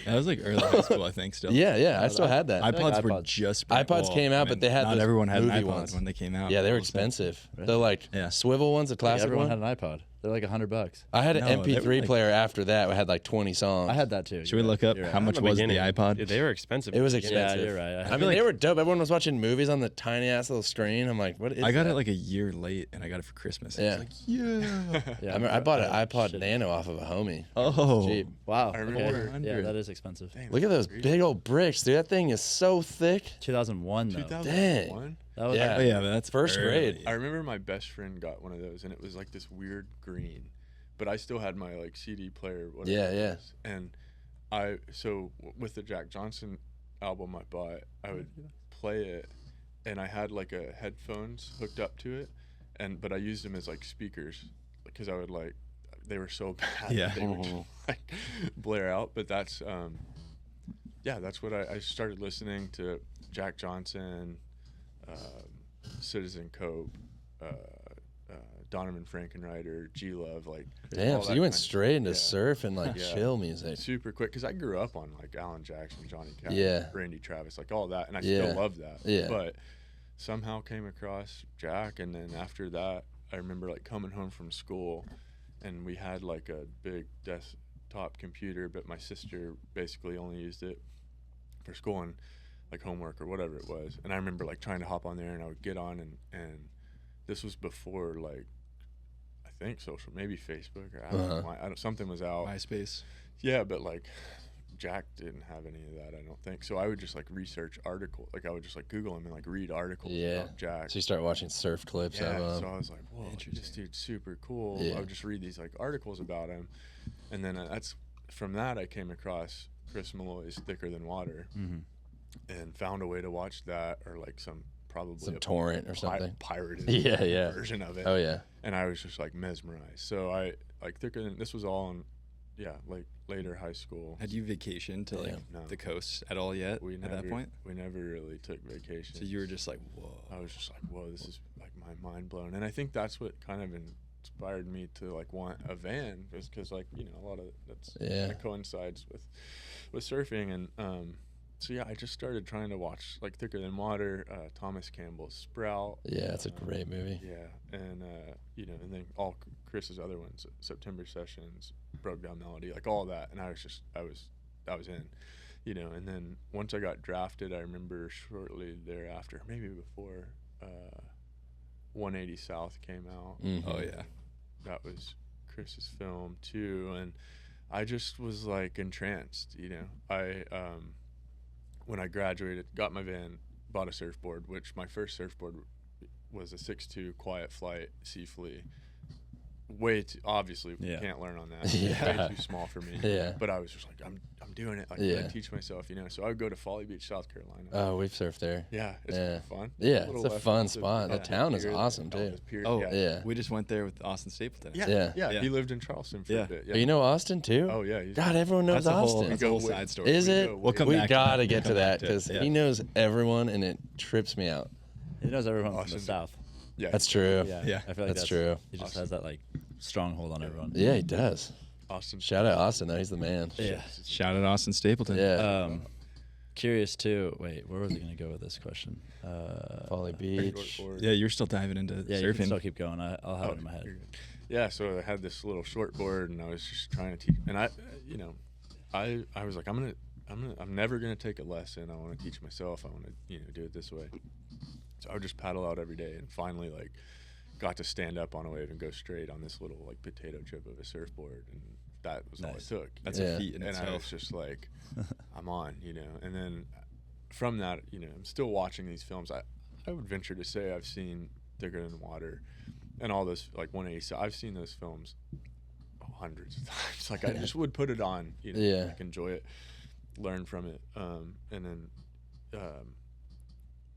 That was like early high school, I think. Still. yeah, I still had that. iPods were iPods. just iPods came out, but they had not those everyone had an movie iPod ones. when they came out. Yeah, they were All of a sudden. expensive. They're like swivel ones, the classic Everyone one. had an iPod. They're like $100. I had an No, they were MP3 like- player after that. It had like 20 songs. I had that too. Should we look up how much was the iPod? Dude, they were expensive. It was at the beginning. expensive. you're right. I mean, they were dope. Everyone was watching movies on the tiny ass little screen. I'm like, what is I got that? it like a year late, and I got it for Christmas. Yeah. I was like, yeah. Yeah, I remember I bought an yeah, iPod shit. Nano off of a homie. Oh. Cheap. Wow. I Okay. remember. Yeah, that is expensive. Dang, Look at those big old bricks, dude. That thing is so thick. 2001 though. 2001. That was Yeah. Oh yeah, but that's First early. grade. I remember my best friend got one of those, and it was like this weird green, but I still had my like CD player. Whatever Yeah, it yeah. was. And with the Jack Johnson album I bought, I would play it, and I had like a headphones hooked up to it, but I used them as like speakers because I would like, they were so bad. Yeah. That they would just, like blare out. But that's that's what I started listening to. Jack Johnson, Citizen Cope, Donovan Frankenreiter, G Love, like. Damn, all so that you went kind of- straight into yeah. surf and like Yeah. chill music. Super quick, because I grew up on like Alan Jackson, Johnny Cash, Yeah. Randy Travis, like all that, and I Yeah. still love that. Yeah. But somehow came across Jack, and then after that, I remember like coming home from school, and we had like a big desktop computer, but my sister basically only used it for school and like homework or whatever it was. And I remember like trying to hop on there, and I would get on, and this was before like I think social, maybe Facebook, or I don't know, something was out. MySpace. Yeah, but like Jack didn't have any of that, I don't think. So I would just like research articles, like I would just like Google him and like read articles about Jack. So you start watching surf clips of him. So I was like, whoa, this dude's super cool. Yeah. I would just read these like articles about him, and then from that I came across Chris Malloy's Thicker Than Water, and found a way to watch that, or like some torrent or something. pirated version of it. Oh yeah. And I was just like mesmerized. So I like Thicker Than, this was all in like later high school. Had you vacationed to like No. the coast at all yet at that point? We never really took vacations. So you were just like, whoa. I was just like, whoa, this is like my mind blown. And I think that's what kind of inspired me to like want a van, because like, you know, a lot of that's kind of coincides with surfing. And so yeah, I just started trying to watch like Thicker Than Water, Thomas Campbell's Sprout. Yeah, it's a great movie. Yeah, and you know, and then all Chris's other ones, September Sessions, Broke Down Melody, like all that. And I was in, you know. And then once I got drafted, I remember shortly thereafter, maybe before, 180 South came out. Oh yeah, that was Chris's film too, and I just was like entranced, you know. I when I graduated, got my van, bought a surfboard, which my first surfboard was a 6'2" Quiet Flight Sea Flea. Way too, obviously can't learn on that. Way too small for me. Yeah. But I was just like, I'm doing it. Like I teach myself, you know. So I would go to Folly Beach, South Carolina. Oh, we've surfed there. Yeah, it's fun. Yeah, it's a fun spot. The town is awesome too. Oh yeah, we just went there with Austin Stapleton. Yeah. He lived in Charleston for a bit. Yeah. You know Austin too? Oh yeah. God, everyone knows Austin. That's a whole side story. Is it? We'll come we back gotta get to that, because he knows everyone, and it trips me out. He knows everyone from the South. Yeah, that's true. Yeah. I feel like that's true. He just has that like stronghold on everyone. Yeah, he does. Austin. Shout out Austin, though. He's the man. Yeah. Shout out Austin Stapleton. Yeah. Curious too. Wait, where was I gonna go with this question? Folly Beach. Yeah, you're still diving into yeah, surfing. you can still keep going. I'll have it in my head. Yeah, so I had this little short board, and I was just trying to teach. And I was like, I'm never gonna take a lesson. I want to teach myself. I want to, you know, do it this way. So I would just paddle out every day, and finally, like, got to stand up on a wave and go straight on this little like potato chip of a surfboard, and that was all it took. That's a feat in and itself. I was just like, I'm on, you know. And then from that, you know, I'm still watching these films. I would venture to say I've seen Thicker Than Water and all those like 180. So I've seen those films hundreds of times. Like I just would put it on, you know, like enjoy it, learn from it. And then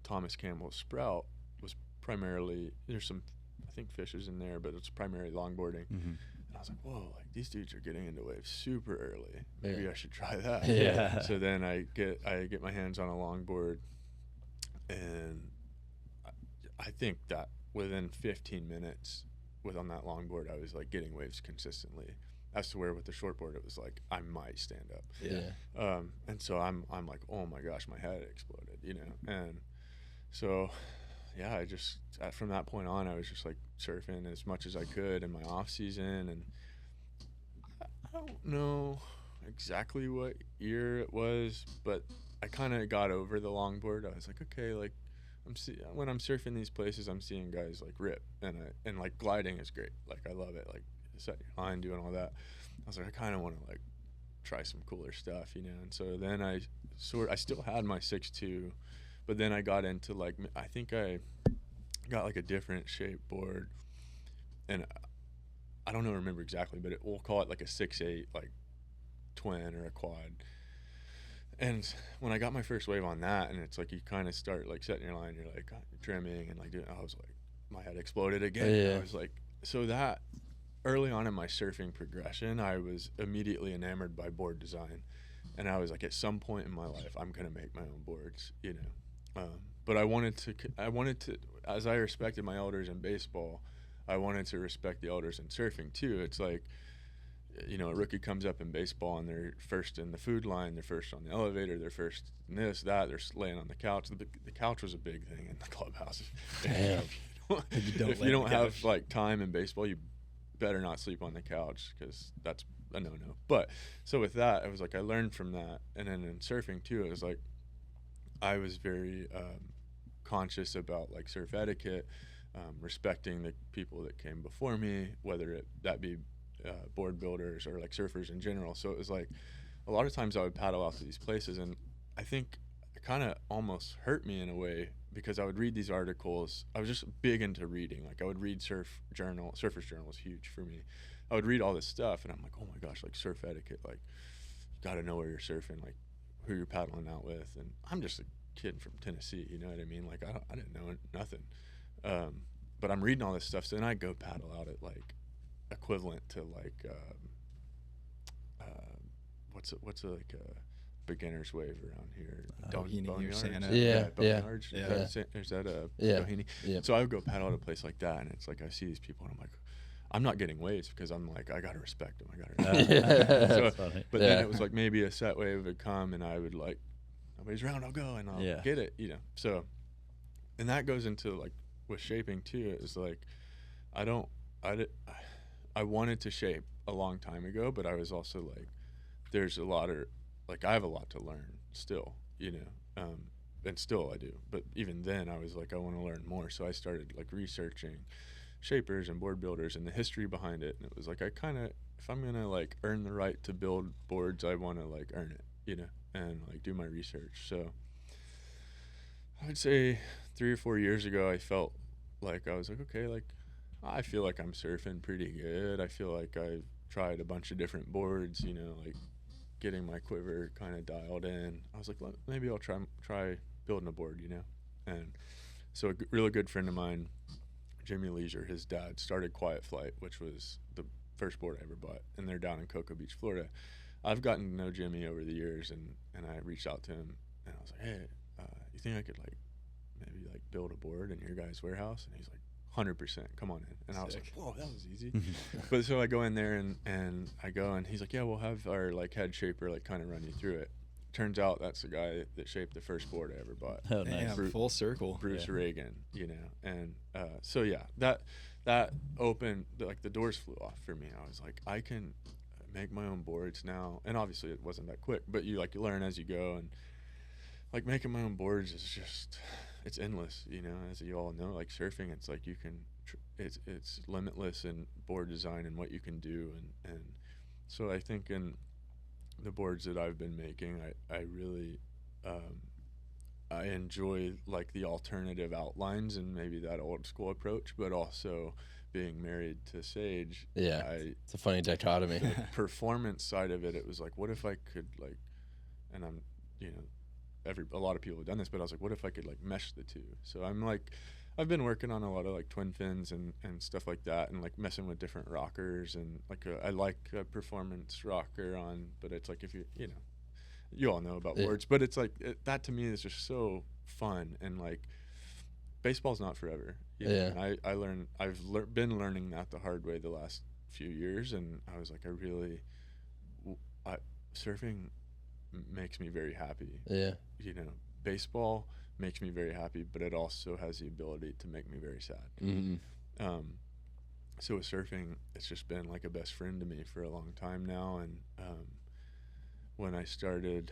Thomas Campbell's Sprout was primarily, there's some, I think, fishes in there, but it's primarily longboarding. And I was like, whoa, like these dudes are getting into waves super early. Maybe I should try that. Yeah. So then I get my hands on a longboard, and I think that within 15 minutes on that longboard, I was like getting waves consistently. As to where with the shortboard, it was like I might stand up. Yeah. And so I'm like, oh my gosh, my head exploded, you know. And so, yeah, I just from that point on, I was just like surfing as much as I could in my off season. And I don't know exactly what year it was, but I kind of got over the longboard. I was like, okay, like when I'm surfing these places, I'm seeing guys like rip, and like gliding is great. Like I love it. Like setting your line, doing all that. I was like, I kind of want to like try some cooler stuff, you know. And so then I still had my 6'2", but then I got into like, I think I got like a different shape board, and I don't remember exactly, but we'll call it like a 6'8", like twin or a quad. And when I got my first wave on that, and it's like you kind of start like setting your line, you're like trimming and like doing, I was like, my head exploded again. Yeah. I was like, so that early on in my surfing progression, I was immediately enamored by board design, and I was like, at some point in my life, I'm gonna make my own boards, you know. but I wanted to, as I respected my elders in baseball, I wanted to respect the elders in surfing too. It's like, you know, a rookie comes up in baseball and they're first in the food line, they're first on the elevator, they're first in this, that, they're laying on the couch. The couch was a big thing in the clubhouse. Damn. If you don't have like time in baseball, you better not sleep on the couch, because that's a no-no. But so with that, I was like, I learned from that. And then in surfing too, it was like, I was very conscious about like surf etiquette, respecting the people that came before me, whether that be board builders or like surfers in general. So it was like, a lot of times I would paddle out to these places, and I think it kind of almost hurt me in a way, because I would read these articles. I was just big into reading. Like, I would read Surfer's Journal is huge for me. I would read all this stuff, and I'm like, oh my gosh, like surf etiquette, like you got to know where you're surfing, like who you're paddling out with. And I'm just a kid from Tennessee, you know what I mean? Like, I didn't know nothing. But I'm reading all this stuff, so then I go paddle out at like equivalent to like what's a like a beginner's wave around here? Doheny or Santa. Yeah. Is that a Yeah. Doheny? Yeah. So I would go paddle at a place like that, and it's like I see these people, and I'm like, I'm not getting waves, because I'm like, I gotta respect them. That's funny. But then it was like, maybe a set wave would come, and I would like, nobody's around, I'll go, and I'll get it, you know. So, and that goes into like with shaping too. It's like, I wanted to shape a long time ago, but I was also like, there's a lot of, like, I have a lot to learn still, you know, and still I do. But even then I was like, I want to learn more. So I started like researching shapers and board builders and the history behind it. And it was like, I kind of, if I'm going to like earn the right to build boards, I want to like earn it, you know, and like do my research. So I would say 3 or 4 years ago, I felt like, I was like, okay, like, I feel like I'm surfing pretty good. I feel like I've tried a bunch of different boards, you know, like getting my quiver kind of dialed in. I was like, maybe I'll try building a board, you know. And so a really good friend of mine, Jimmy Leisure, his dad started Quiet Flight, which was the first board I ever bought, and they're down in Cocoa Beach, Florida. I've gotten to know Jimmy over the years, and I reached out to him, and I was like, hey, you think I could like maybe like build a board in your guys' warehouse? And he's like, 100%, come on in. And I was like, whoa, that was easy. But so I go in there, and I go, and he's like, yeah, we'll have our like head shaper like kind of run you through it. Turns out that's the guy that shaped the first board I ever bought. Oh, nice. Yeah, full circle. Bruce Reagan, you know. And so yeah, that opened, like, the doors flew off for me. I was like, I can make my own boards now. And obviously it wasn't that quick, but you learn as you go. And like making my own boards is just, it's endless, you know. As you all know, like surfing, it's like you can it's limitless in board design and what you can do. And so I think in the boards that I've been making, I really I enjoy like the alternative outlines and maybe that old school approach, but also being married to Sage. Yeah, it's a funny dichotomy. The performance side of it, it was like, what if I could like, and I'm, you know, a lot of people have done this, but I was like, what if I could like mesh the two? So I'm like, I've been working on a lot of like twin fins and stuff like that, and like messing with different rockers, and like I like a performance rocker on, but it's like, if you know, you all know about boards, but it's like that to me is just so fun, and like baseball's not forever. You know? And I've been learning that the hard way the last few years, and I was like, surfing makes me very happy. Yeah, you know, baseball makes me very happy, but it also has the ability to make me very sad. Mm-hmm. So with surfing, it's just been like a best friend to me for a long time now. And when I started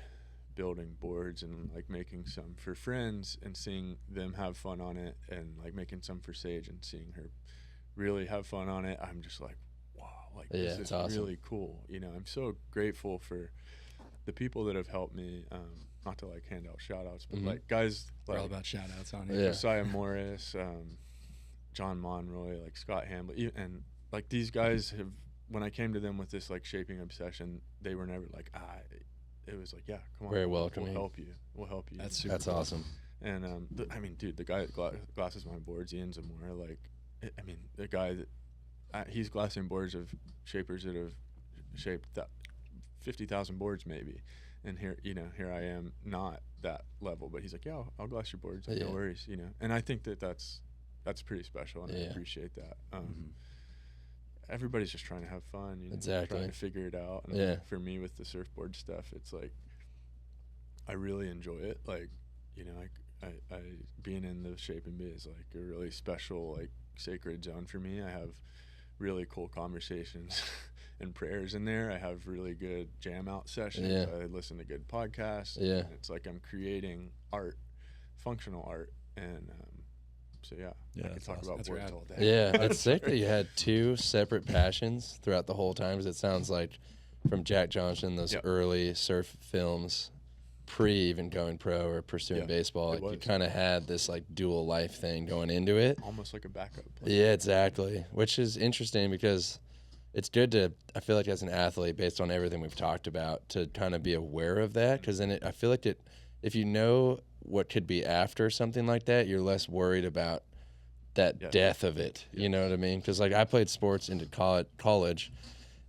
building boards and like making some for friends and seeing them have fun on it, and like making some for Sage and seeing her really have fun on it, I'm just like, wow, like this is awesome. Really cool. You know, I'm so grateful for the people that have helped me. Not to like hand out shout outs, but like guys, we're like, all about shout outs on here. Josiah Morris, John Monroy, like Scott Hamblin, and like these guys have, when I came to them with this like shaping obsession, they were never like, it was like, yeah, come on, very welcoming. We'll help you. That's awesome. And I mean, dude, the guy that glasses my boards, Ian Zamora, like, I mean, the guy that he's glassing boards of shapers that have shaped 50,000 boards maybe. And here I am, not that level, but he's like, yeah, I'll glass your boards, like, Yeah. no worries, And I think that's pretty special, and I Yeah. appreciate that. Everybody's just trying to have fun, Exactly. trying to figure it out. And Yeah. for me, with the surfboard stuff, it's like I really enjoy it. Like, I being in the shaping bee is like a really special, like, sacred zone for me. I have really cool conversations and prayers in there. I have really good jam out sessions. Yeah. I listen to good podcasts. Yeah. And it's like I'm creating art, functional art, and so yeah, Yeah, I could that's talk awesome. about That's boards rad. all day. Yeah, it's sick that you had 2 separate passions throughout the whole time. 'Cause it sounds like from Jack Johnson, those Yep. early surf films, pre even going pro or pursuing Yeah, baseball, it like you was. kind of had this like dual life thing going into it. Almost like a backup plan. Yeah, exactly. Which is interesting because it's good to, I feel like as an athlete, based on everything we've talked about, to kind of be aware of that. Because then I feel like if you know what could be after something like that, you're less worried about that Yeah. death of it. You know what I mean? Because like I played sports into college,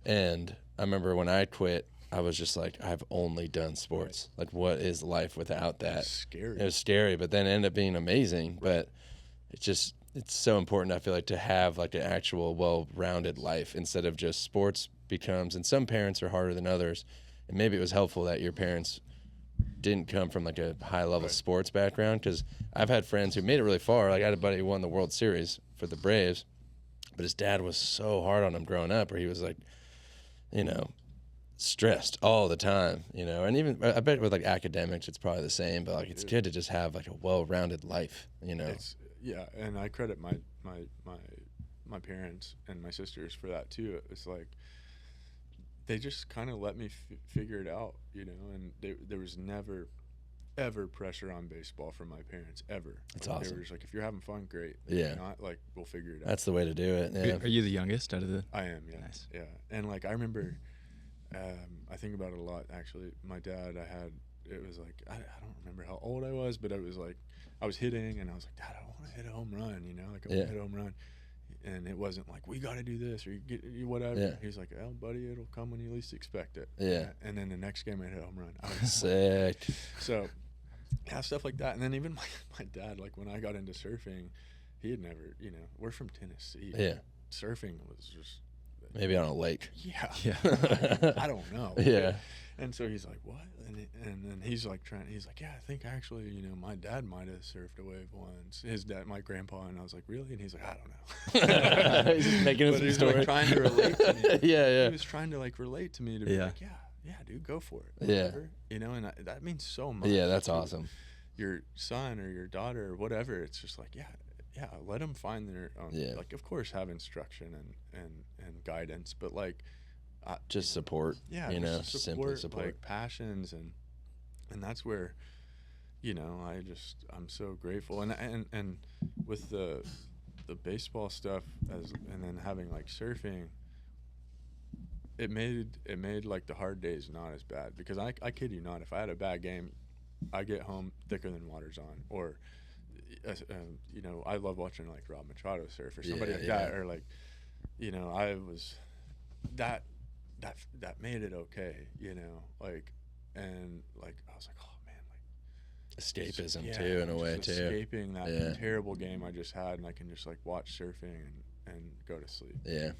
and I remember when I quit, I was just like, I've only done sports. Like, what is life without that? It's scary. It was scary, but then it ended up being amazing. But it's so important, I feel like, to have like an actual well-rounded life instead of just sports becomes, and some parents are harder than others. And maybe it was helpful that your parents didn't come from like a high-level sports background, because I've had friends who made it really far. Like I had a buddy who won the World Series for the Braves, but his dad was so hard on him growing up, where he was like, stressed all the time, and even I bet with like academics it's probably the same, but like it's good to just have like a well-rounded life, It's, yeah, and I credit my parents and my sisters for that too. It's like they just kind of let me figure it out, and there was never ever pressure on baseball from my parents, ever. That's Like, awesome. They were just like, if you're having fun, great. If Yeah. you're not, like, we'll figure it out. That's the way to do it. Yeah. Are you the youngest out of the? I am, yeah. Nice. Yeah. And like I remember I think about it a lot actually. My dad, it was like I don't remember how old I was, but it was like I was hitting and I was like, Dad, I want to hit a home run, like I want to hit a home run. And it wasn't like, we got to do this or you whatever. Yeah. He's like, oh, buddy, it'll come when you least expect it. Yeah. And then the next game I hit a home run. I was Sick. So yeah, stuff like that. And then even my dad, like when I got into surfing, he had never, we're from Tennessee. Yeah. Surfing was just. Maybe on a lake. Yeah. Yeah. I don't know. Yeah. And so he's like, what? And then he's like he's like, yeah, I think actually, my dad might have surfed a wave once. His dad, my grandpa, and I was like, really? And he's like, I don't know. He's just making up But some he was story. like trying to relate to me. Yeah. He was trying to like relate to me to be Yeah. like, yeah, dude, go for it. Yeah. Whatever. And that means so much. Yeah, that's to awesome. Your son or your daughter or whatever. It's just like, yeah, let them find their own. Yeah. Like, of course, have instruction and guidance, but like, Just support. yeah, just simply support. like passions and that's where, I'm so grateful and with the baseball stuff and then having like surfing, it made like the hard days not as bad, because I kid you not, if I had a bad game, I get home thicker than water's on, or I love watching like Rob Machado surf or somebody like that, or like I was that made it okay, like, and like I was like, oh man, like Escapism too, in a way just too. escaping that terrible game I just had, and I can just like watch surfing and go to sleep. Yeah.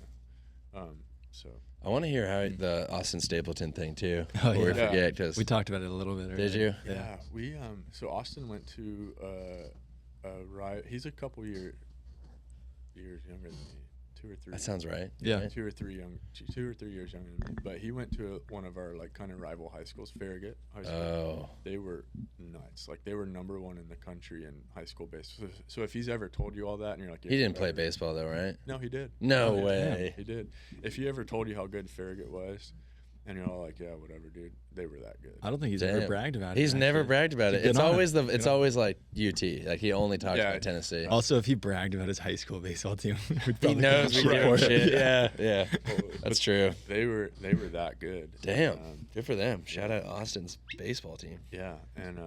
So I want to hear how the Austin Stapleton thing too. Oh, Before we yeah. forget, because We talked about it a little bit. Did earlier. you? yeah, we so Austin went to ride. He's a couple years younger than me, 2 or 3. that sounds right. Yeah. Right? 2 or 3 years younger than me. But he went to one of our like kind of rival high schools, Farragut High School. Oh. They were nuts. Like they were #1 in the country in high school baseball. So if he's ever told you all that and you're like, He didn't play whatever. baseball though, right? No, he did. No Oh, yeah. way. He did. If he ever told you how good Farragut was, and you're all like, yeah, whatever, dude, they were that good. I don't think he's ever Damn. bragged about it. He's never actually. bragged about it. Good It's on always him. it's always like UT. Like he only talks Yeah. about Tennessee. Also, if he bragged about his high school baseball team, we'd He probably knows we give him support it. shit. Yeah. Well, That's but true. They were that good. Damn. Good for them. Shout out Austin's baseball team. Yeah, and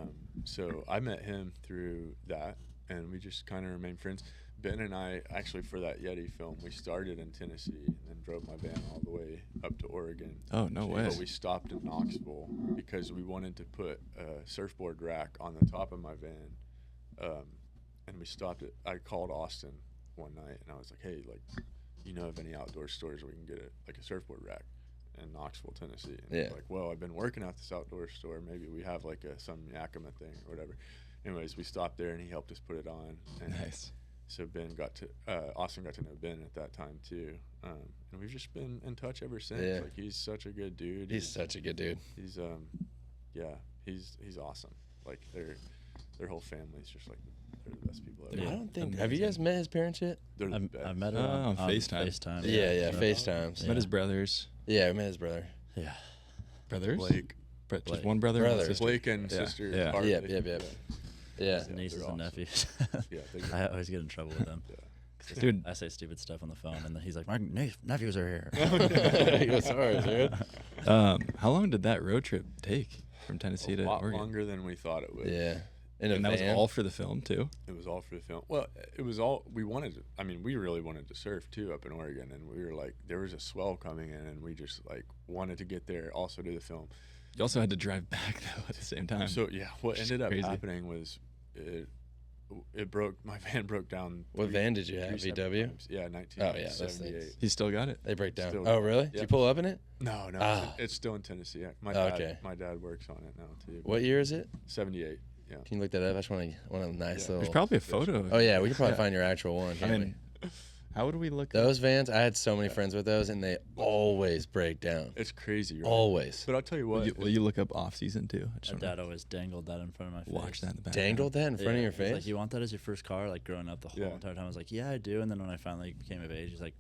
so I met him through that, and we just kind of remained friends. Ben and I actually for that Yeti film, we started in Tennessee and then drove my van all the way up to Oregon. Oh, no way. But we stopped in Knoxville because we wanted to put a surfboard rack on the top of my van. And we stopped it. I called Austin one night and I was like, hey, like, you know of any outdoor stores where we can get a surfboard rack in Knoxville, Tennessee? And he's like, well, I've been working at this outdoor store. Maybe we have like some Yakima thing or whatever. Anyways, we stopped there and he helped us put it on. And Nice. So Austin got to know Ben at that time too, and we've just been in touch ever since. Yeah. Like he's such a good dude. He's such a good dude. He's he's awesome. Like their whole family's just like they're the best people ever. I don't think. Have you guys met his parents yet? They're the best. I met her on on FaceTime. FaceTime. Yeah, FaceTimes. Met his brothers. Yeah, I met his brother. Yeah. Brothers? Blake, Just one brother? and one Brothers. sister? Blake and Yeah. sister. Yeah. Are- Yep. Yeah. His nieces they're and awesome. nephews. Yeah, I always get in trouble with them. Dude. I say stupid stuff on the phone, and then he's like, "My nephews are here." He goes, sorry, dude. How long did that road trip take from Tennessee a to lot Oregon? longer than we thought it would. Yeah. In a And that was van? all for the film, too? It was all for the film. Well, it was all we wanted to. I mean, we really wanted to surf too up in Oregon, and we were like, there was a swell coming in, and we just like wanted to get there, also do the film. You also had to drive back, though, at the same time. So yeah, what Which is ended up crazy. happening was it broke. My van broke down. What van did you have? three separate VW? times. Yeah, Oh, yeah, those 1978. things. He still got it? They break down. Still- Oh, really? Did you Yep. pull up in it? No, Ah. it's still in Tennessee. My Oh, dad, okay. my dad works on it now too. What year is it? 78. Yeah. Can you look that up? I just want a nice Yeah. little. There's probably a photo of Oh, yeah, we it. could probably find your actual one. I can't mean, how would we look those vans, I had so many friends with those, and they always break down. It's crazy, right? Always. But I'll tell you Will what. you look up off-season, too? I just My wanna dad always dangled that in front of my face. watch that in the back. Dangled that in front of your He's like, face? you want that as your first car? Like growing up the whole Yeah. entire time, I was like, yeah, I do. And then when I finally became of age, he's like,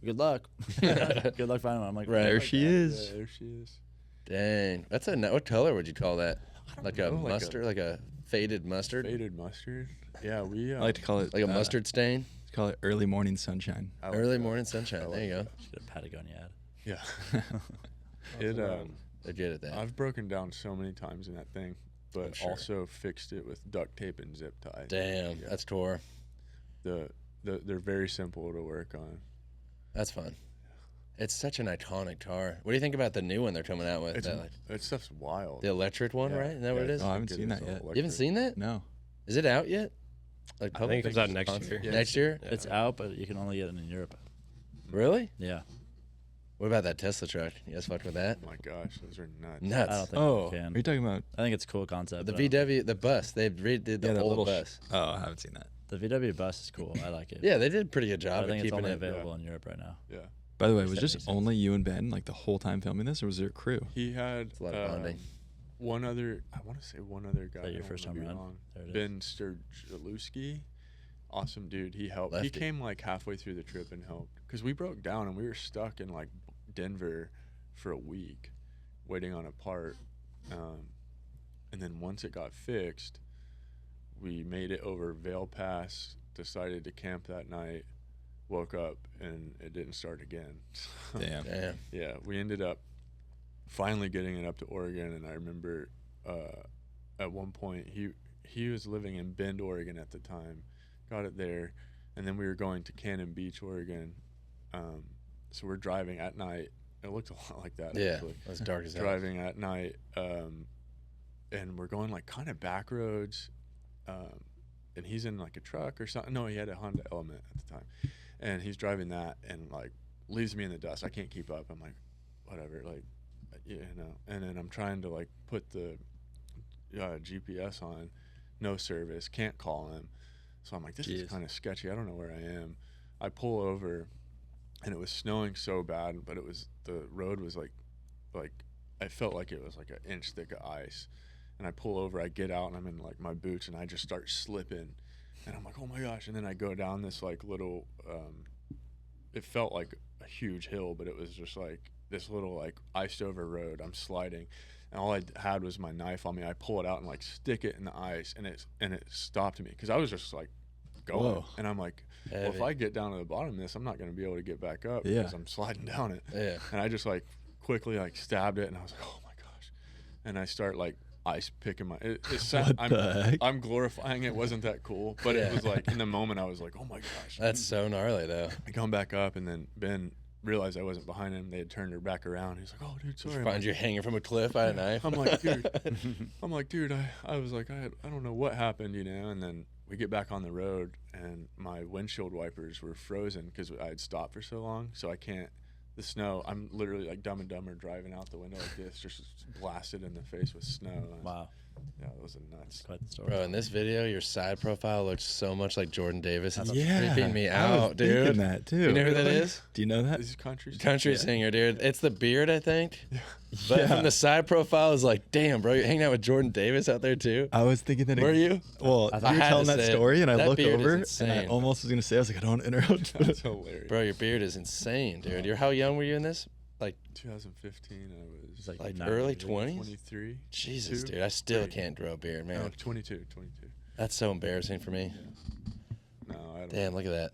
good luck. Good luck finding one. I'm like, Right. There "Oh, she Dad." is. Yeah, there she is. Dang. That's what color would you call that? Like a know, like a- mustard? Like a faded mustard? Faded mustard. Yeah, we. I like to call it Like a mustard stain? Call it early morning sunshine. I like Early that. morning sunshine. I There you go. like Should get a Patagonia ad. Yeah. It. They're good at that. I've broken down so many times in that thing, but sure. also fixed it with duct tape and zip tie. Damn. Yeah. That's tour. They're very simple to work on. That's fun. It's such an iconic car. What do you think about the new one they're coming out with? It's, That, like, that stuff's wild. the electric one, Yeah. right? Isn't that what it is? Oh, I haven't It seen is that all yet. You haven't seen that? No. Is it out yet? Like I think it comes out next concert? year. Next year? Yeah. It's out, but you can only get it in Europe. Really? Yeah. What about that Tesla truck? You guys fucked with that? Oh my gosh, those are nuts. Nuts. I don't think Oh, you are can. you talking about? I think it's a cool concept. The but I don't- VW, the bus. They redid the that whole little bus. Oh, I haven't seen that. The VW bus is cool. I like it. Yeah, they did a pretty good But job I of think it's keeping only it. available in Europe right now. Yeah. By the way, was That just makes sense. only you and Ben like the whole time filming this, or was there a crew? He had It's a lot of bonding. one other. I want to say one other guy. that your I don't first wanna time be around? wrong. There it is. Ben Sturjalewski. Awesome dude. He helped. He Lefty. came like halfway through the trip and helped because we broke down and we were stuck in like Denver for a week waiting on a part. And then once it got fixed, we made it over Vail Pass, decided to camp that night, woke up, and it didn't start again. Damn. Damn. Yeah, we ended up finally getting it up to Oregon, and I remember at one point he was living in Bend, Oregon at the time, got it there, and then we were going to Cannon Beach, Oregon. So we're driving at night. It looked a lot like that. Yeah, actually. it was dark as hell. Driving at night, and we're going like kind of back roads, and he's in like a truck or something. No, he had a Honda Element at the time, and he's driving that and like leaves me in the dust. I can't keep up. I'm like, whatever, like, you know. And then I'm trying to like put the GPS on, no service, can't call him. So I'm like, this is Jeez. kind of sketchy. I don't know where I am. I pull over, and it was snowing so bad, but the road was like I felt like it was like an inch thick of ice. And I pull over, I get out, and I'm in like my boots, and I just start slipping, and I'm like, oh my gosh! And then I go down this like little, it felt like a huge hill, but it was just like this little like iced over road. I'm sliding, and all I had was my knife on me. I pull it out and like stick it in the ice, and it stopped me because I was just like going, Whoa. and I'm like, well, if Heavy. I get down to the bottom of this, I'm not going to be able to get back up Yeah. because I'm sliding down it. Yeah. And I just like quickly like stabbed it, and I was like, oh my gosh. And I start like ice pick in my. I'm glorifying it. It wasn't that cool, but it was like in the moment I was like, oh my gosh. That's so gnarly though. I come back up and then Ben realized I wasn't behind him. They had turned her back around. He's like, oh dude, sorry. Find you hanging from a cliff by a knife. I'm like, dude, I was like, I don't know what happened, you know. And then we get back on the road and my windshield wipers were frozen because I had stopped for so long, so I can't. The snow, I'm literally like Dumb and Dumber driving out the window like this, just blasted in the face with snow. Wow. Yeah, it was nuts. Quite the story. Bro, in this video, your side profile looks so much like Jordan Davis. It's Yeah. freaking me I was out, dude. thinking that too. You know who that is? Do you know that? This is country. Country singer, dude. It's the beard, I think. Yeah. But Yeah. from the side profile, is like, damn, bro, you're hanging out with Jordan Davis out there too. I was thinking that. Were you? Well, I you thought- were I had telling to that say it. story, and I That look beard is over, and I insane. almost was gonna say, I was like, I don't want to interrupt. That's hilarious. Bro, your beard is insane, dude. How young were you in this? Like 2015, I was It's like 9, early 20s? 23. Jesus, 2, dude. I still 3. can't grow a beard, man. No, 22. That's so embarrassing for me. No, I don't. Damn, look at that.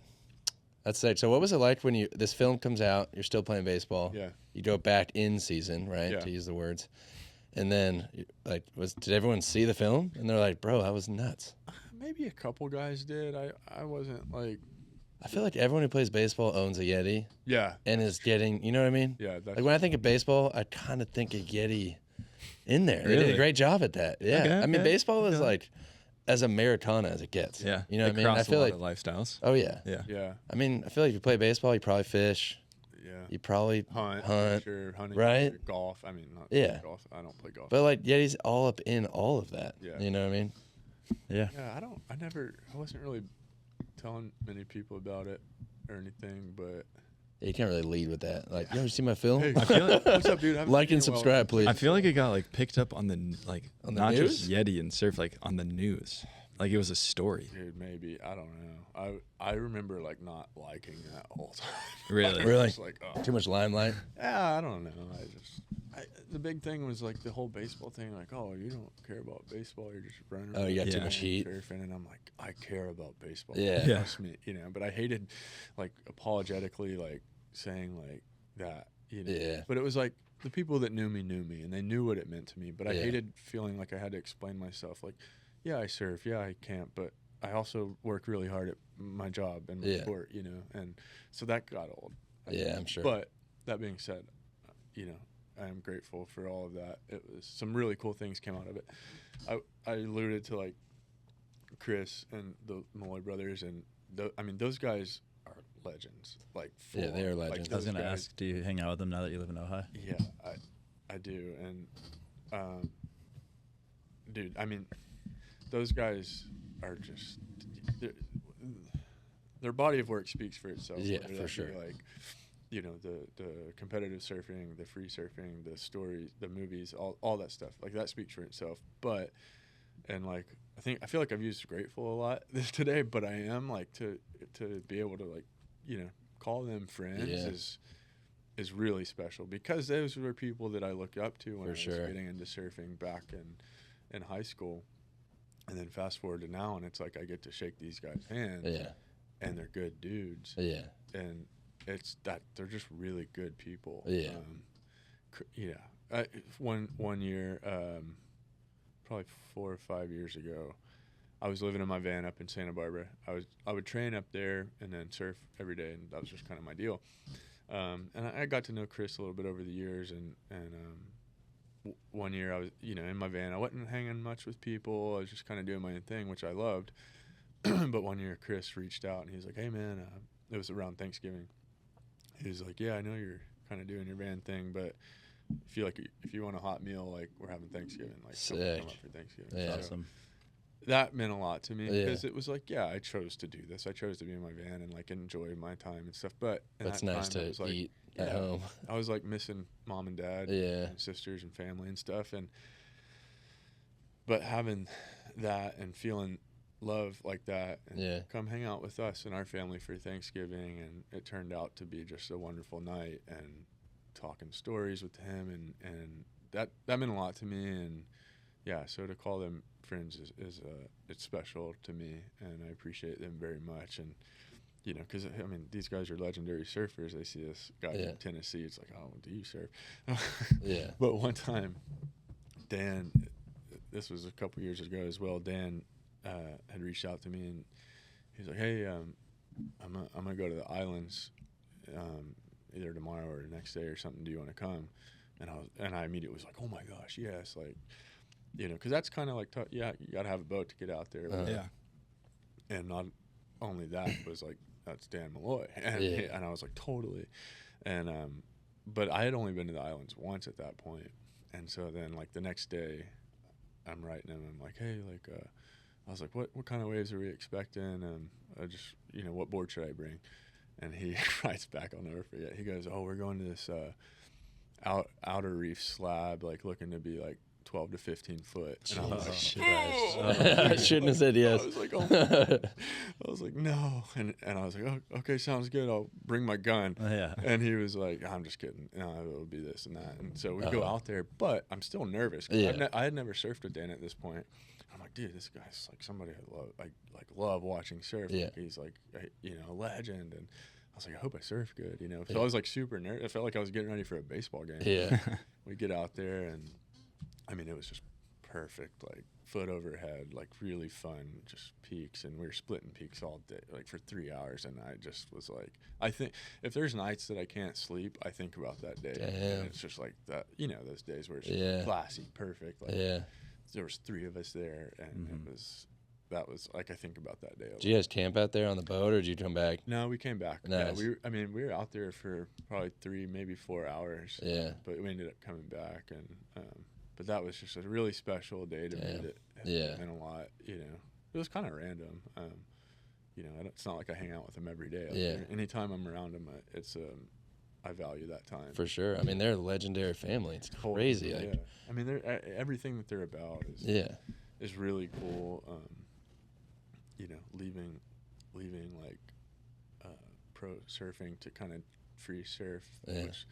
That's sick. So what was it like when this film comes out, you're still playing baseball? Yeah. You go back in season, right? Yeah. To use the words. And then like did everyone see the film? And they're like, "Bro, that was nuts." Maybe a couple guys did. I wasn't like. I feel like everyone who plays baseball owns a Yeti Yeah. and is getting, you know what I mean? Yeah. That's, Like when I think of baseball, I kind of think of Yeti in there. They did Really? a great job at that. Yeah. Okay, I mean, okay. baseball is Okay. like as Americana as it gets. Yeah. You know what I It mean? I crossed a feel lot like of lifestyles. oh yeah. Yeah. Yeah. I mean, I feel like if you play baseball, you probably fish. Yeah. You probably Hunt. hunt, Hunting. right? Golf. I mean, not Yeah. golf. I don't play golf. But like Yeti's all up in all of that. Yeah. You know what I mean? Yeah. Yeah, I wasn't really telling many people about it or anything, but Yeah, you can't really lead with that. Like, yo, you see my film? hey, I feel like, what's up, dude? I haven't Like seen and you in a while. subscribe, please. I feel like it got like picked up on the On the not news? just Yeti and surf, like on the news. Like it was a story. Dude, maybe. I don't know. I remember like not liking that all the time. Really? Really? Just like, oh. Too much limelight. Yeah, I don't know. The big thing was like the whole baseball thing. Like, oh, you don't care about baseball. You're just running. Oh, you got too around much heat. surfing, and I'm like, I care about baseball. Yeah. Yeah. Trust me, you know. But I hated, like, apologetically, like saying like that. You know. Yeah. But it was like the people that knew me, and they knew what it meant to me. But I Yeah. hated feeling like I had to explain myself. Like, yeah, I surf. Yeah, I camp. But I also work really hard at my job and my Yeah. sport. You know. And so that got old. I Yeah, think. I'm sure. But that being said, you know, I am grateful for all of that. It was some really cool things came out of it. I alluded to like Chris and the Malloy brothers, and I mean those guys are legends. Like full Yeah, they are on. Like, legends. I was those gonna guys- ask, do you hang out with them now that you live in Ojai? Yeah, I do, and dude, I mean those guys are just their body of work speaks for itself. Yeah, whether for that be, sure. Like, you know, the competitive surfing, the free surfing, the stories, the movies, all that stuff. Like that speaks for itself. But and like I feel like I've used grateful a lot today, but I am like to be able to like, you know, call them friends Yeah. is really special because those were people that I looked up to when For I was sure. getting into surfing back in high school. And then fast forward to now, and it's like I get to shake these guys' hands, Yeah. and they're good dudes, Yeah. and it's that they're just really good people. Yeah. Yeah. One year, probably 4 or 5 years ago, I was living in my van up in Santa Barbara. I would train up there and then surf every day, and that was just kind of my deal. And I got to know Chris a little bit over the years, and one year I was, you know, in my van. I wasn't hanging much with people. I was just kind of doing my own thing, which I loved. But one year Chris reached out, and he was like, hey, man, it was around Thanksgiving. He was like, yeah, I know you're kind of doing your van thing, but if you want a hot meal, like we're having Thanksgiving. Like come Sick. up for Thanksgiving. Yeah. So Awesome. that meant a lot to me Yeah. because it was like, yeah, I chose to do this. I chose to be in my van and like enjoy my time and stuff. But in That's that nice time, I to was like, eat at yeah, home. I was like missing mom and dad, Yeah. and sisters and family and stuff, but having that and feeling love like that, and Yeah. come hang out with us and our family for Thanksgiving, and it turned out to be just a wonderful night and talking stories with him, and that meant a lot to me, and yeah, so to call them friends is it's special to me, and I appreciate them very much, and you know, because I mean these guys are legendary surfers. They see this guy Yeah. in Tennessee, it's like, oh, do you surf? Yeah. But one time, Dan, this was a couple years ago as well. Dan had reached out to me, and he's like, "Hey, I'm gonna go to the islands either tomorrow or the next day or something. Do you want to come?" And I immediately was like, "Oh my gosh, yes!" Like, you know, because that's kind of like, you gotta have a boat to get out there. Yeah. And not only that was like, that's Dan Malloy, and and I was like, totally. And but I had only been to the islands once at that point, and so then like the next day, I'm writing him. I'm like, "Hey, like, I was like, what kind of waves are we expecting? I just, you know, what board should I bring?" And he writes back, I'll never forget. He goes, "Oh, we're going to this outer reef slab, like looking to be like 12 to 15 foot." And I was like, I shouldn't have said yes. I was like, oh. I was like, no. And I was like, "Oh, okay, sounds good. I'll bring my gun." Yeah. And he was like, "I'm just kidding. No, it'll be this and that." And so we go out there, but I'm still nervous. I had never surfed with Dan at this point. I'm like, dude, this guy's like somebody I love. I love watching surf. Yeah. Like, he's like, you know, a legend. And I was like, I hope I surf good, you know. So I was like super nervous. I felt like I was getting ready for a baseball game. Yeah. We get out there, and I mean, it was just perfect, like foot overhead, like really fun, just peaks. And we were splitting peaks all day, like for 3 hours. And I just was like, I think if there's nights that I can't sleep, I think about that day. Damn. And it's just like that, you know, those days where it's just classy, perfect. Like, there was 3 of us there, and that was like, I think about that day. Did you guys camp out there on the boat, or did you come back? No, we came back. Nice. Yeah, we were out there for probably 3, maybe 4 hours. Yeah. But we ended up coming back, and but that was just a really special day to me. It meant a lot. You know, it was kind of random. You know, it's not like I hang out with them every day. Anytime I'm around them, I value that time. For sure. I mean, they're a legendary family. It's crazy. Yeah. Like, I mean, they're everything that they're about is really cool. You know, leaving like pro surfing to kind of free surf, which,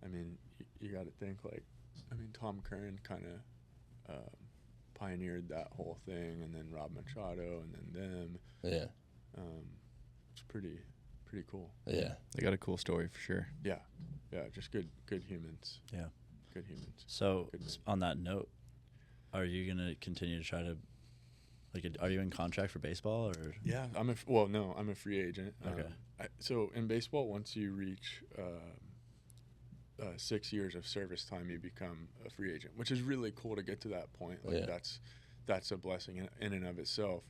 I mean, you got to think like, I mean, Tom Curran kind of pioneered that whole thing, and then Rob Machado, and then them. Yeah. It's pretty cool. Yeah. They got a cool story for sure. Yeah. Yeah. Just good humans. Yeah. Good humans. So on that note, are you going to continue to try to, like, are you in contract for baseball, or? Yeah. I'm a free agent. Okay. So in baseball, once you reach 6 years of service time, you become a free agent, which is really cool to get to that point. Like that's a blessing in and of itself.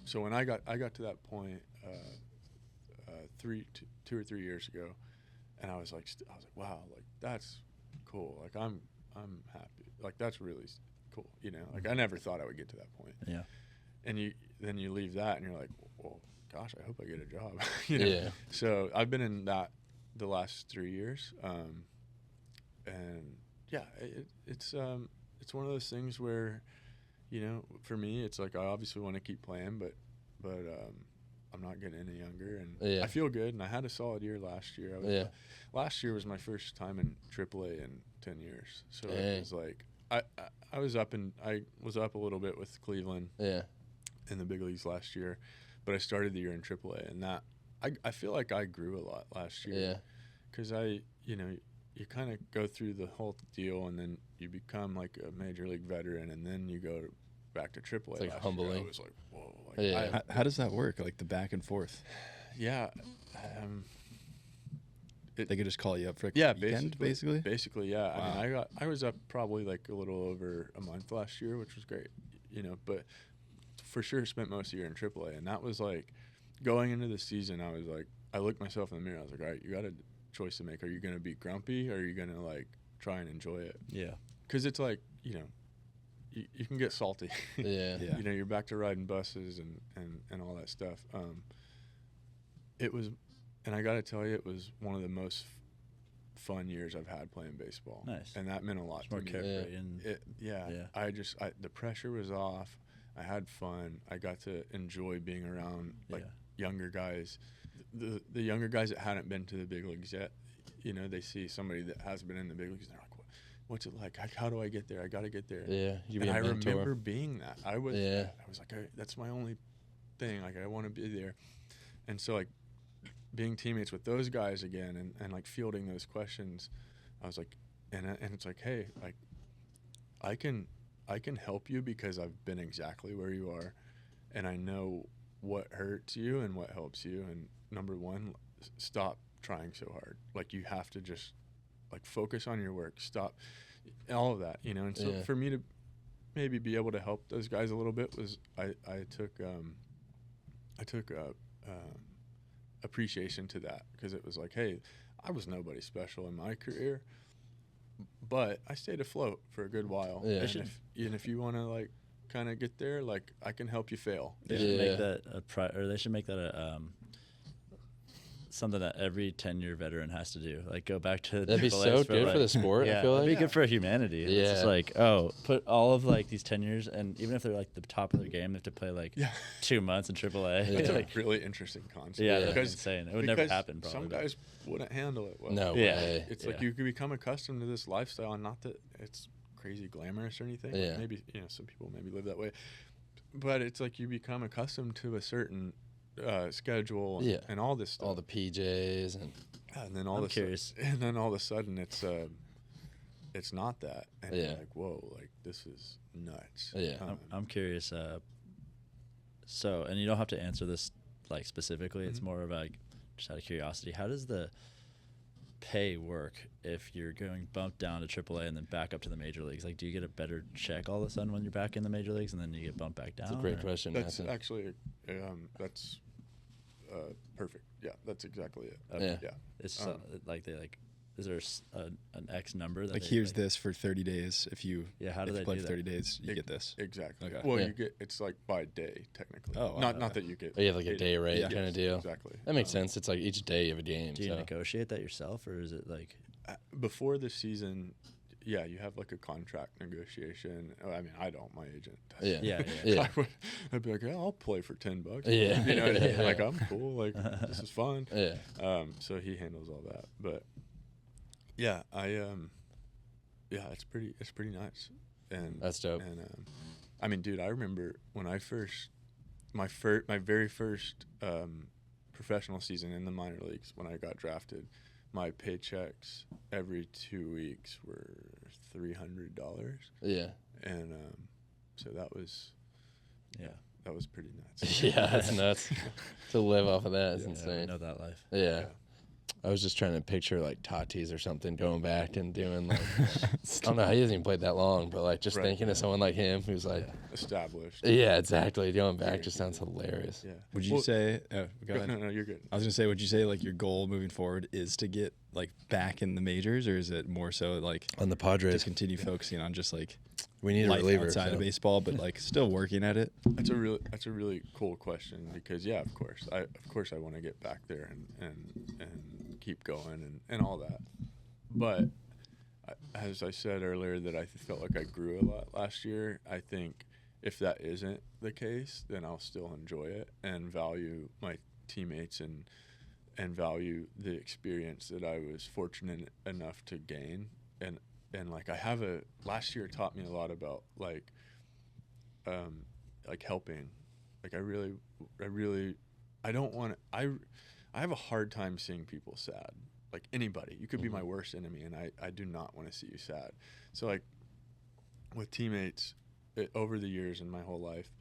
So when I got to that point 2 or 3 years ago, and I was like, wow, like that's cool. Like I'm happy. Like that's really cool. You know, like I never thought I would get to that point. Yeah. And then you leave that, and you're like, well, gosh, I hope I get a job. You know? Yeah. So I've been in that the last 3 years, and yeah, it's one of those things where, you know, for me, it's like I obviously want to keep playing, but I'm not getting any younger, and I feel good. And I had a solid year last year. Last year was my first time in AAA in 10 years, so it was like I was up a little bit with Cleveland. Yeah. In the big leagues last year, but I started the year in AAA, and that I feel like I grew a lot last year. Yeah. Because you know, you kind of go through the whole deal, and then you become like a major league veteran, and then you go back to AAA. It's like last humbling. year. I was like, whoa. Like, How does that work? Like the back and forth? Yeah. They could just call you up for a weekend, basically? Basically, yeah. Wow. I mean, I was up probably like a little over a month last year, which was great, you know, but for sure spent most of the year in AAA. And that was like, going into the season, I was like, I looked myself in the mirror. I was like, all right, you got a choice to make. Are you going to be grumpy, or are you going to like try and enjoy it? Yeah. Because it's like, you know, you can get salty. Yeah. You know, you're back to riding buses and all that stuff. It was, and I got to tell you, it was one of the most fun years I've had playing baseball. Nice. And that meant a lot It's more to me. carefree and The pressure was off. I had fun. I got to enjoy being around like younger guys. The younger guys that hadn't been to the big leagues yet, you know, they see somebody that has been in the big leagues, and they're like, what's it like? How do I get there? I got to get there. Yeah. And I remember being that. I was like, that's my only thing. Like, I want to be there. And so, like, being teammates with those guys again, and like fielding those questions, I was like, and it's like, hey, like, I can I can help you because I've been exactly where you are, and I know what hurts you and what helps you. And number one, stop trying so hard. Like, you have to just like focus on your work, stop all of that, you know. And so for me to maybe be able to help those guys a little bit was I took appreciation to that, because it was like, hey, I was nobody special in my career, but I stayed afloat for a good while. Yeah. And if you want to like kind of get there, like, I can help you fail. They should make that or they should make that a something that every 10-year veteran has to do. Like, go back to that'd be so good for the sport. Yeah, I feel like it'd be good for humanity. Yeah. It's just like, oh, put all of like these 10 years, and even if they're like the top of their game, they have to play like 2 months in AAA. It's like, a really interesting concept. Yeah, that's insane. It would never happen, probably. Some guys wouldn't handle it well. No way. It's like you could become accustomed to this lifestyle, and not that it's crazy glamorous or anything. Yeah. Maybe, you know, some people maybe live that way, but it's like you become accustomed to a certain schedule and all this stuff. All the PJs and then all of a sudden it's not that, and you're like, whoa, like, this is nuts. I'm curious, so, and you don't have to answer this like specifically, it's more of like just out of curiosity, how does the pay work if you're going bumped down to AAA and then back up to the major leagues? Like, do you get a better check all of a sudden when you're back in the major leagues, and then you get bumped back down? That's a great question. That's actually that's perfect. Yeah, that's exactly it. Okay. Yeah. It's like they like, is there an X number that like, here's this for 30 days. If you how do they play do for 30 days, you get this. Exactly. Okay. Well, you get, it's like by day technically. Oh, not that you get. You have like a day rate kind of deal. Exactly. That makes sense. It's like each day you have a game. Do you negotiate that yourself, or is it like before the season? Yeah, you have like a contract negotiation. Oh, I mean, I don't. My agent does. Yeah. I'd be like, yeah, I'll play for $10. Yeah. You know what I mean? Like, I'm cool. Like, this is fun. Yeah. So he handles all that. But yeah, it's pretty nice. And that's dope. And I mean, dude, I remember when I my very first professional season in the minor leagues, when I got drafted, my paychecks every 2 weeks were $300. Yeah. And so that was pretty nuts. Yeah, that's nuts. To live off of that is insane. I know that life. Yeah. I was just trying to picture like Tatis or something going back and doing like I don't know, he hasn't even played that long, but like just thinking of someone like him who's like established. Yeah, exactly. Going back just sounds hilarious. Yeah. Would you say go ahead. No, you're good. I was gonna say, would you say like your goal moving forward is to get like back in the majors, or is it more so like on the Padres to continue focusing on just like we need a life reliever outside of baseball, but like still working at it? That's a really cool question, because of course I want to get back there and keep going and all that. But as I said earlier, that I felt like I grew a lot last year. I think if that isn't the case, then I'll still enjoy it and value my teammates and value the experience that I was fortunate enough to gain. And like, last year taught me a lot about like helping. Like, I have a hard time seeing people sad. Like, anybody, you could be my worst enemy, and I do not want to see you sad. So like, with teammates over the years in my whole life,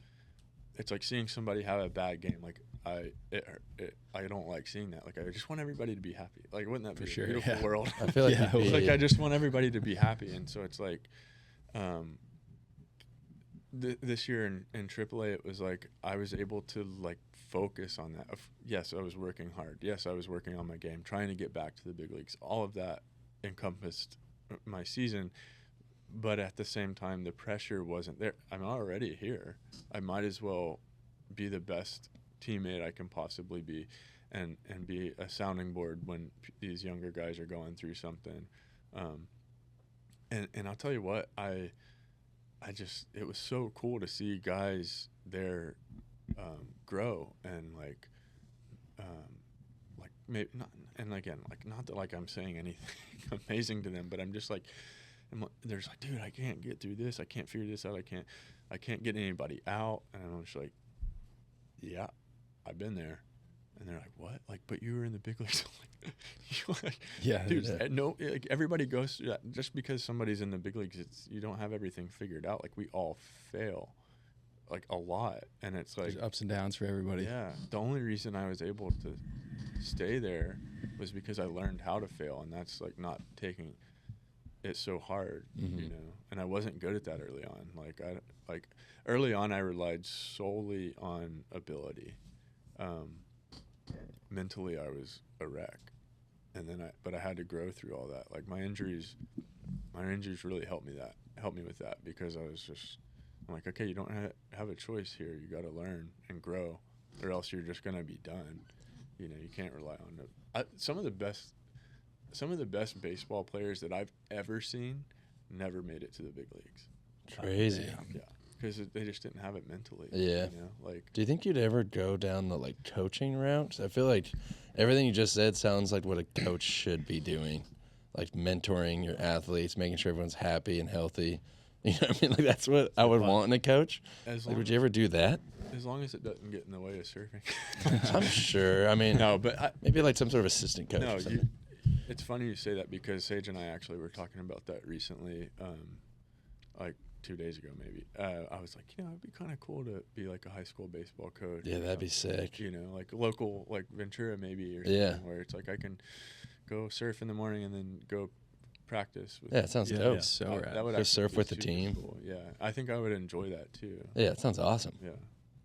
it's like seeing somebody have a bad game. Like, I don't like seeing that. Like, I just want everybody to be happy. Like, wouldn't that be a beautiful world? I feel like like, I just want everybody to be happy. And so it's like, this year in AAA, it was like I was able to like focus on that. Yes, I was working hard. Yes, I was working on my game, trying to get back to the big leagues. All of that encompassed my season, but at the same time, the pressure wasn't there. I'm already here. I might as well be the best teammate I can possibly be, and be a sounding board when these younger guys are going through something. And I'll tell you what, it was so cool to see guys there grow and like maybe not, and again, like, not that like I'm saying anything amazing to them, but I'm just like, there's like, dude, I can't get through this, I can't figure this out, I can't get anybody out, and I'm just like, yeah, I've been there, And they're like, what? Like, but you were in the big leagues. Yeah, dude, no, like everybody goes through that. Just because somebody's in the big leagues, you don't have everything figured out. Like, we all fail, like, a lot. And it's like, there's ups and downs for everybody. yeah, the only reason I was able to stay there was because I learned how to fail, and that's like not taking it so hard, you know. And I wasn't good at that early on. Like early on, I relied solely on ability. Mentally, I was a wreck, and then I had to grow through all that. Like, my injuries really helped me with that, because I'm like, okay, you don't have a choice here. You got to learn and grow, or else you're just gonna be done. You know, you can't rely on it. Some of the best baseball players that I've ever seen never made it to the big leagues. Crazy. Yeah, because they just didn't have it mentally. Yeah. You know, like. Do you think you'd ever go down the like coaching route? I feel like everything you just said sounds like what a coach should be doing, like mentoring your athletes, making sure everyone's happy and healthy. You know what I mean? Like, that's what I would want in a coach. Like, would you ever do that? As long as it doesn't get in the way of surfing. I'm sure. I mean, no, but maybe like some sort of assistant coach. No, or something. It's funny you say that, because Sage and I actually were talking about that recently, like 2 days ago maybe. I was like, you know, it'd be kind of cool to be like a high school baseball coach. Yeah, that'd be sick. You know, like local, like Ventura maybe, or something, where it's like I can go surf in the morning and then go practice. Yeah, it sounds dope. Yeah, so rad. That would go surf with the super team. Cool. Yeah, I think I would enjoy that too. Yeah, it sounds awesome. Yeah.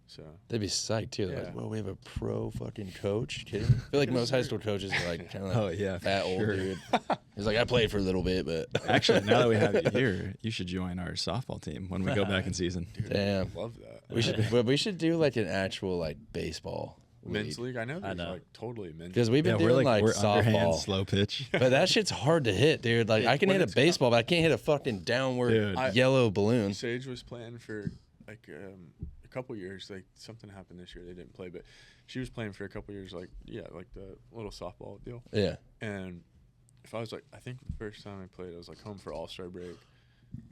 So they'd be psyched too. They're Yeah. like, well, we have a pro fucking coach. Kidding? I feel like most high school coaches are like kind of like fat old dude. He's like, I played for a little bit, but Actually, now that we have you here, you should join our softball team when we go back in season. dude, Damn. I love that. we should do like an actual like baseball men's league. I know there's know. like totally men's. because we've been Yeah, doing like we're underhand, softball, slow pitch. but that shit's hard to hit, dude. Like, I can when hit a it's baseball, but I can't hit a fucking downward Dude. yellow balloon. Sage was playing for like a couple years. Like, something happened this year, they didn't play, but she was playing for a couple years. Like, yeah, like the little softball deal. Yeah. And if I was like, I think the first time I played, I was like home for All-Star break,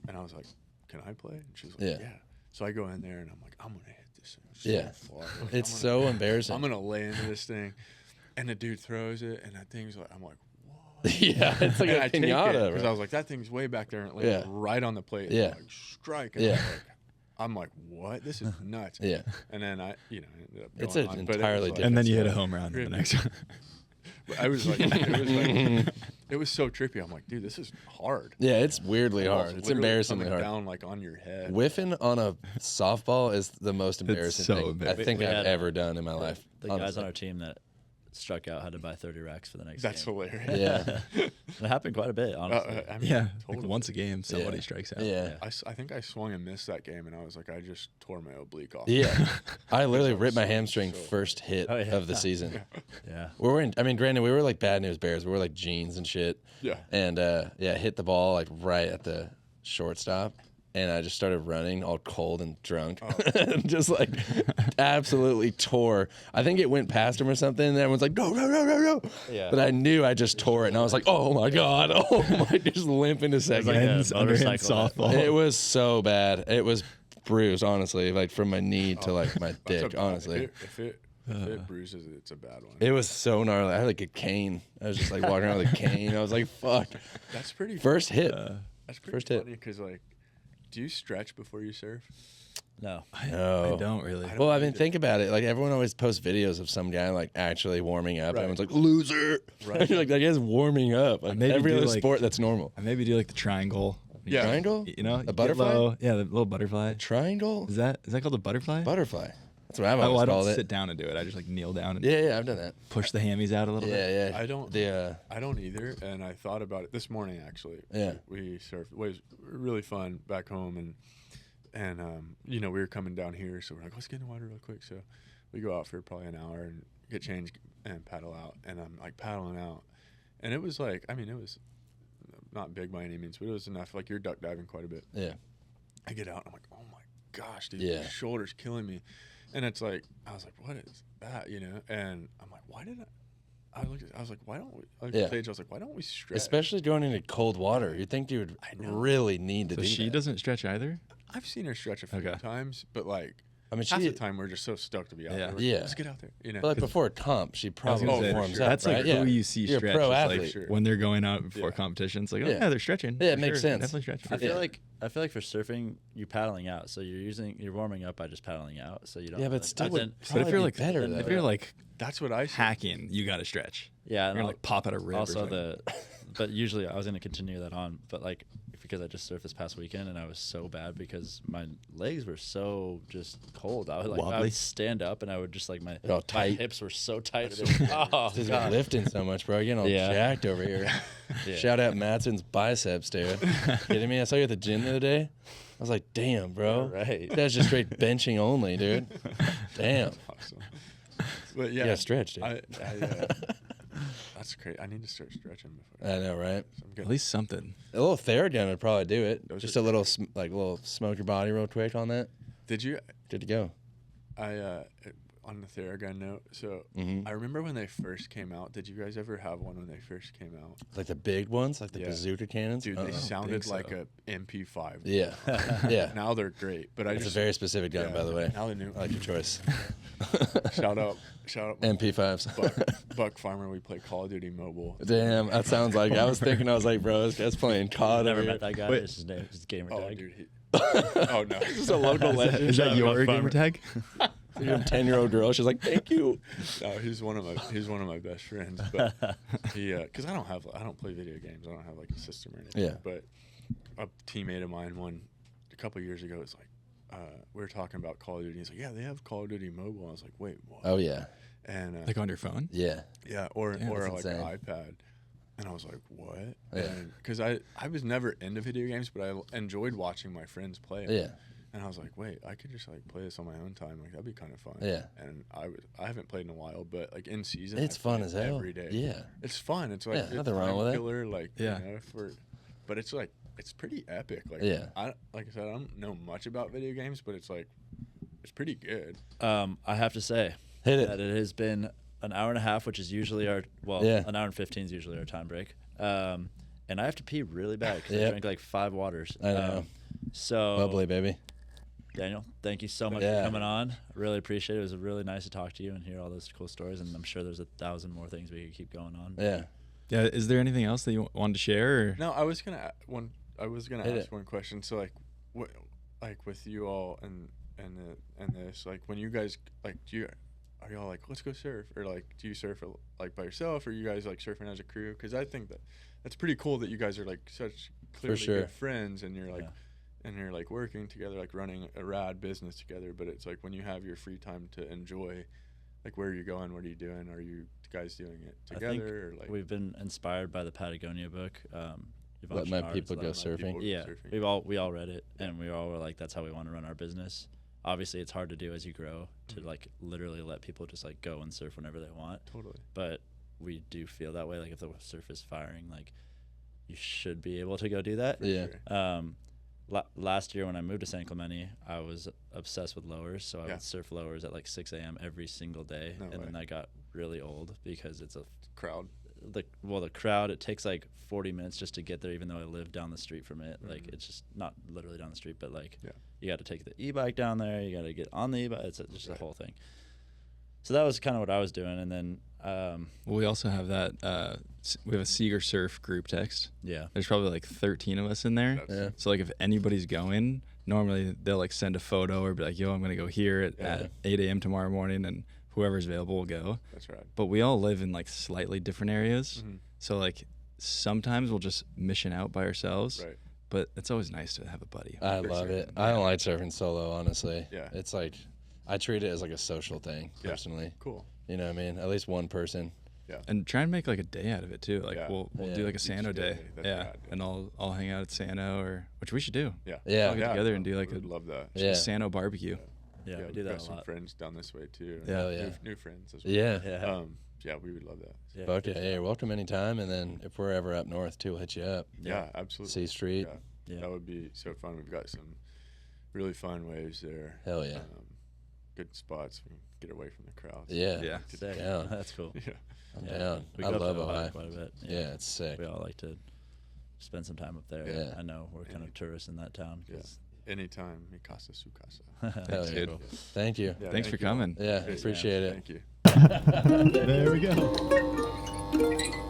and I was like, can I play? And she was like, yeah. So I go in there and I'm like, I'm gonna hit this thing so far. Like, It's so embarrassing. I'm gonna lay into this thing, and the dude throws it, and that thing's like, I'm like, what? Yeah, it's like And a I take it, pinata. because Right? I was like, that thing's way back there, and it landed right on the plate. And Yeah. I'm like, strike. And Yeah. I'm like, what? This is nuts. Yeah. And then I ended up It's going an on, but it was entirely like- different And then you hit a stuff. home run in the Really? next one. But I was like, it was so trippy. I'm like, dude, this is hard. Yeah, it's weirdly And I hard. was It's literally embarrassingly coming hard. down like on your head. Whiffing on a softball is the most embarrassing so thing I embarrassing. think We I've had ever done in my life. The guys honestly. on our team that struck out had to buy 30 racks for the next That's game. hilarious. Yeah. It happened quite a bit, honestly. I mean, Yeah, like totally. once a game, somebody Yeah. strikes out. Yeah. I think I swung and missed that game, and I was like, I just tore my oblique off. Yeah. I literally I was ripped my so- hamstring so- first hit Oh, yeah. of the season. Yeah. We were in, I mean, granted, we were like bad news bears. We were like jeans and shit. Yeah. And hit the ball like right at the shortstop. And I just started running all cold and drunk. And just like absolutely tore. I think it went past him or something. And everyone's like, no, no, no, no, no. Yeah. But I knew I just tore it. And I was like, oh my God. Oh my, just limping a second. like a Men's underhand motorcycle. softball. It was so bad. It was bruised, honestly, like from my knee to like my That's a dick, bad- honestly. If it bruises it, it's a bad one. It was so gnarly. I had like a cane. I was just like walking around with a cane. I was like, fuck. That's pretty. First hit. That's pretty first hit. funny, because like, do you stretch before you surf? No. No. I don't really. Well, I mean, think about it. Like, everyone always posts videos of some guy like actually warming up. Right. Everyone's like, loser. Right. You're like, that guy's warming up. Like, maybe every do, other like- sport that's normal. I maybe do like the triangle. Yeah. Triangle? You know, A get butterfly? low. Yeah, the little butterfly. Triangle? Is that called a butterfly? Butterfly. That's what I've Oh, always I don't called it. sit down and do it. I just like kneel down and Yeah, I've done that. push the hammies out a little bit. Yeah, yeah. I don't. I don't either. And I thought about it this morning, actually. Yeah. We surfed. It was really fun back home, and we were coming down here, so we're like, let's get in the water real quick. So we go out for probably an hour and get changed and paddle out. And I'm like paddling out, and it was like, I mean, it was not big by any means, but it was enough. Like, you're duck diving quite a bit. Yeah. I get out, and I'm like, oh my gosh, dude, Yeah. my shoulder's killing me. And it's like, I was like, what is that, And I'm like, why did I looked at, I was like, why don't we, Yeah. Paige, I was like, why don't we stretch? Especially going into cold water. You'd think you would I know. really need to So do she that. doesn't stretch either. I've seen her stretch a few Okay. times, but like, I mean, half the time we're just so stoked to be out there. Yeah. Let's get out there. You know, But like before a comp, she probably warms up. That's like right? who you see You're stretch. a pro It's athlete. like when they're going out before competitions, like, oh yeah, they're stretching. Yeah, For it makes sure. sense. Definitely stretching. I feel like for surfing, you're paddling out, so you're warming up by just paddling out, so you don't. Yeah, but like, still, but if you're like better, if you're like that's what I see. hacking, you got to stretch. yeah, You're gonna like pop out a rib. also or something. but usually I was gonna continue that on, but like because I just surfed this past weekend and I was so bad because my legs were so just cold. I would stand up and I would just like my hips were so tight. Oh, Because you're lifting so much, bro. You're getting all jacked over here. Shout out Mattson's biceps, dude. Kidding me? I saw you at the gym the other day. I was like, damn, bro. Right. That's just straight benching only, dude. Damn. Awesome. But yeah, Yeah, stretch, dude. That's great. I need to start stretching before. I know, right? So I'm At least something. A little Theragun would probably do it. Those Just are a little, little smoke your body real quick on that. Did you? Good to go. On the Theragun note, so Mhm. I remember when they first came out. Did you guys ever have one when they first came out? Like the big ones, like the bazooka cannons. Dude, they sounded like so. a MP5. Yeah, yeah. Now they're great, but It's a very specific gun, by the way. Now the new. I like your choice. shout out, MP5s. Buck Farmer. We play Call of Duty Mobile. Damn, that sounds like. I was like, bro, this guy's playing COD. Never over met here. that guy. Wait. It's his name. It's his gamer Oh, tag. dude. Oh no. This is a local legend. Is that Buck your Farmer. gamer tag? You're a 10-year-old girl. She's like, thank you. No, he's one of my best friends. But he, because I don't play video games. I don't have like a system or anything. Yeah. But a teammate of mine a couple years ago. It's like we were talking about Call of Duty. He's like, yeah, they have Call of Duty Mobile. I was like, wait, what? Oh yeah, And Like on your phone? yeah. yeah, or that's like insane. an iPad. And I was like, what? Yeah. Because I was never into video games, but I enjoyed watching my friends play 'em. Yeah. And I was like, wait, I could just like play this on my own time. Like that'd be kind of fun. Yeah. And I haven't played in a while, but like in season, It's I fun play as hell. every day. Yeah. It's fun. It's like Yeah, it's nothing wrong time with it. killer, like Yeah. you know, but it's like it's pretty epic. Like Yeah. like I said, I don't know much about video games, but it's like it's pretty good. I have to say Hit it. that it has been an hour and a half, which is usually an hour and 15 is usually our time break. And I have to pee really bad because I drank like 5 waters. I know. So Bubbly, baby. Daniel, thank you so much for coming on. I really appreciate it. It was really nice to talk to you and hear all those cool stories. And I'm sure there's 1,000 more things we could keep going on. Yeah. Yeah. Is there anything else that you wanted to share? Or? No, I was gonna Hit ask it. one question. So like, what like with you all and this, like when you guys like are y'all like, let's go surf, or like do you surf like by yourself, or you guys like surfing as a crew? Because I think that's pretty cool that you guys are like such clearly sure. good friends, and you're like and you're like working together, like running a rad business together. But it's like when you have your free time to enjoy, like where are you going, what are you doing, are you guys doing it together? I think or like we've been inspired by the Patagonia book. Let my people go surfing. Yeah, we all read it, and we all were like, that's how we want to run our business. Obviously, it's hard to do as you grow to like literally let people just like go and surf whenever they want. Totally. But we do feel that way. Like if the surf is firing, like you should be able to go do that. Yeah. Last year when I moved to San Clemente, I was obsessed with lowers, so I would surf lowers at like 6 a.m. every single day, then that got really old because it's a crowd. The crowd, it takes like 40 minutes just to get there, even though I live down the street from it. Like it's just not literally down the street, but like you got to take the e-bike down there, you got to get on the e-bike. It's just a whole thing. So that was kind of what I was doing, and then we also have that we have a Seager surf group text. Yeah, there's probably like 13 of us in there. So like if anybody's going, normally they'll like send a photo or be like, yo, I'm gonna go here at 8 a.m. tomorrow morning, and whoever's available will go. That's right. But we all live in like slightly different areas, so like sometimes we'll just mission out by ourselves. Right. But it's always nice to have a buddy. I love it. I don't like surfing solo, honestly. Yeah. It's like I treat it as like a social thing personally. Cool. You know what I mean? At least one person. Yeah. And try and make like a day out of it too. Like we'll do like a Sano day. That's rad, and I'll hang out at Sano, or which we should do. Yeah. Yeah. All get together and do like would love that. Yeah. Sano barbecue. Yeah, we we've do that got a some lot. friends down this way too. Yeah. New friends as well. Yeah. Yeah, we would love that. Yeah, Fuck yeah. Hey, you're welcome anytime. And then if we're ever up north too, we'll hit you up. Yeah, absolutely. C Street. Yeah. That would be so fun. We've got some really fun waves there. Hell yeah. Good spots. We can get away from the crowds. Yeah. Yeah. Sick. Down. That's cool. Yeah. I'm down. We I go up to love Ohio Ohio. quite a bit. Yeah, it's sick. We all like to spend some time up there. Yeah. I know we're kind of tourists in that town because anytime. Mi casa, su casa. Hell yeah. Dude. Thank you. Yeah, Thanks for thank you. coming. Yeah, Great, appreciate man. it. Thank you. There we go.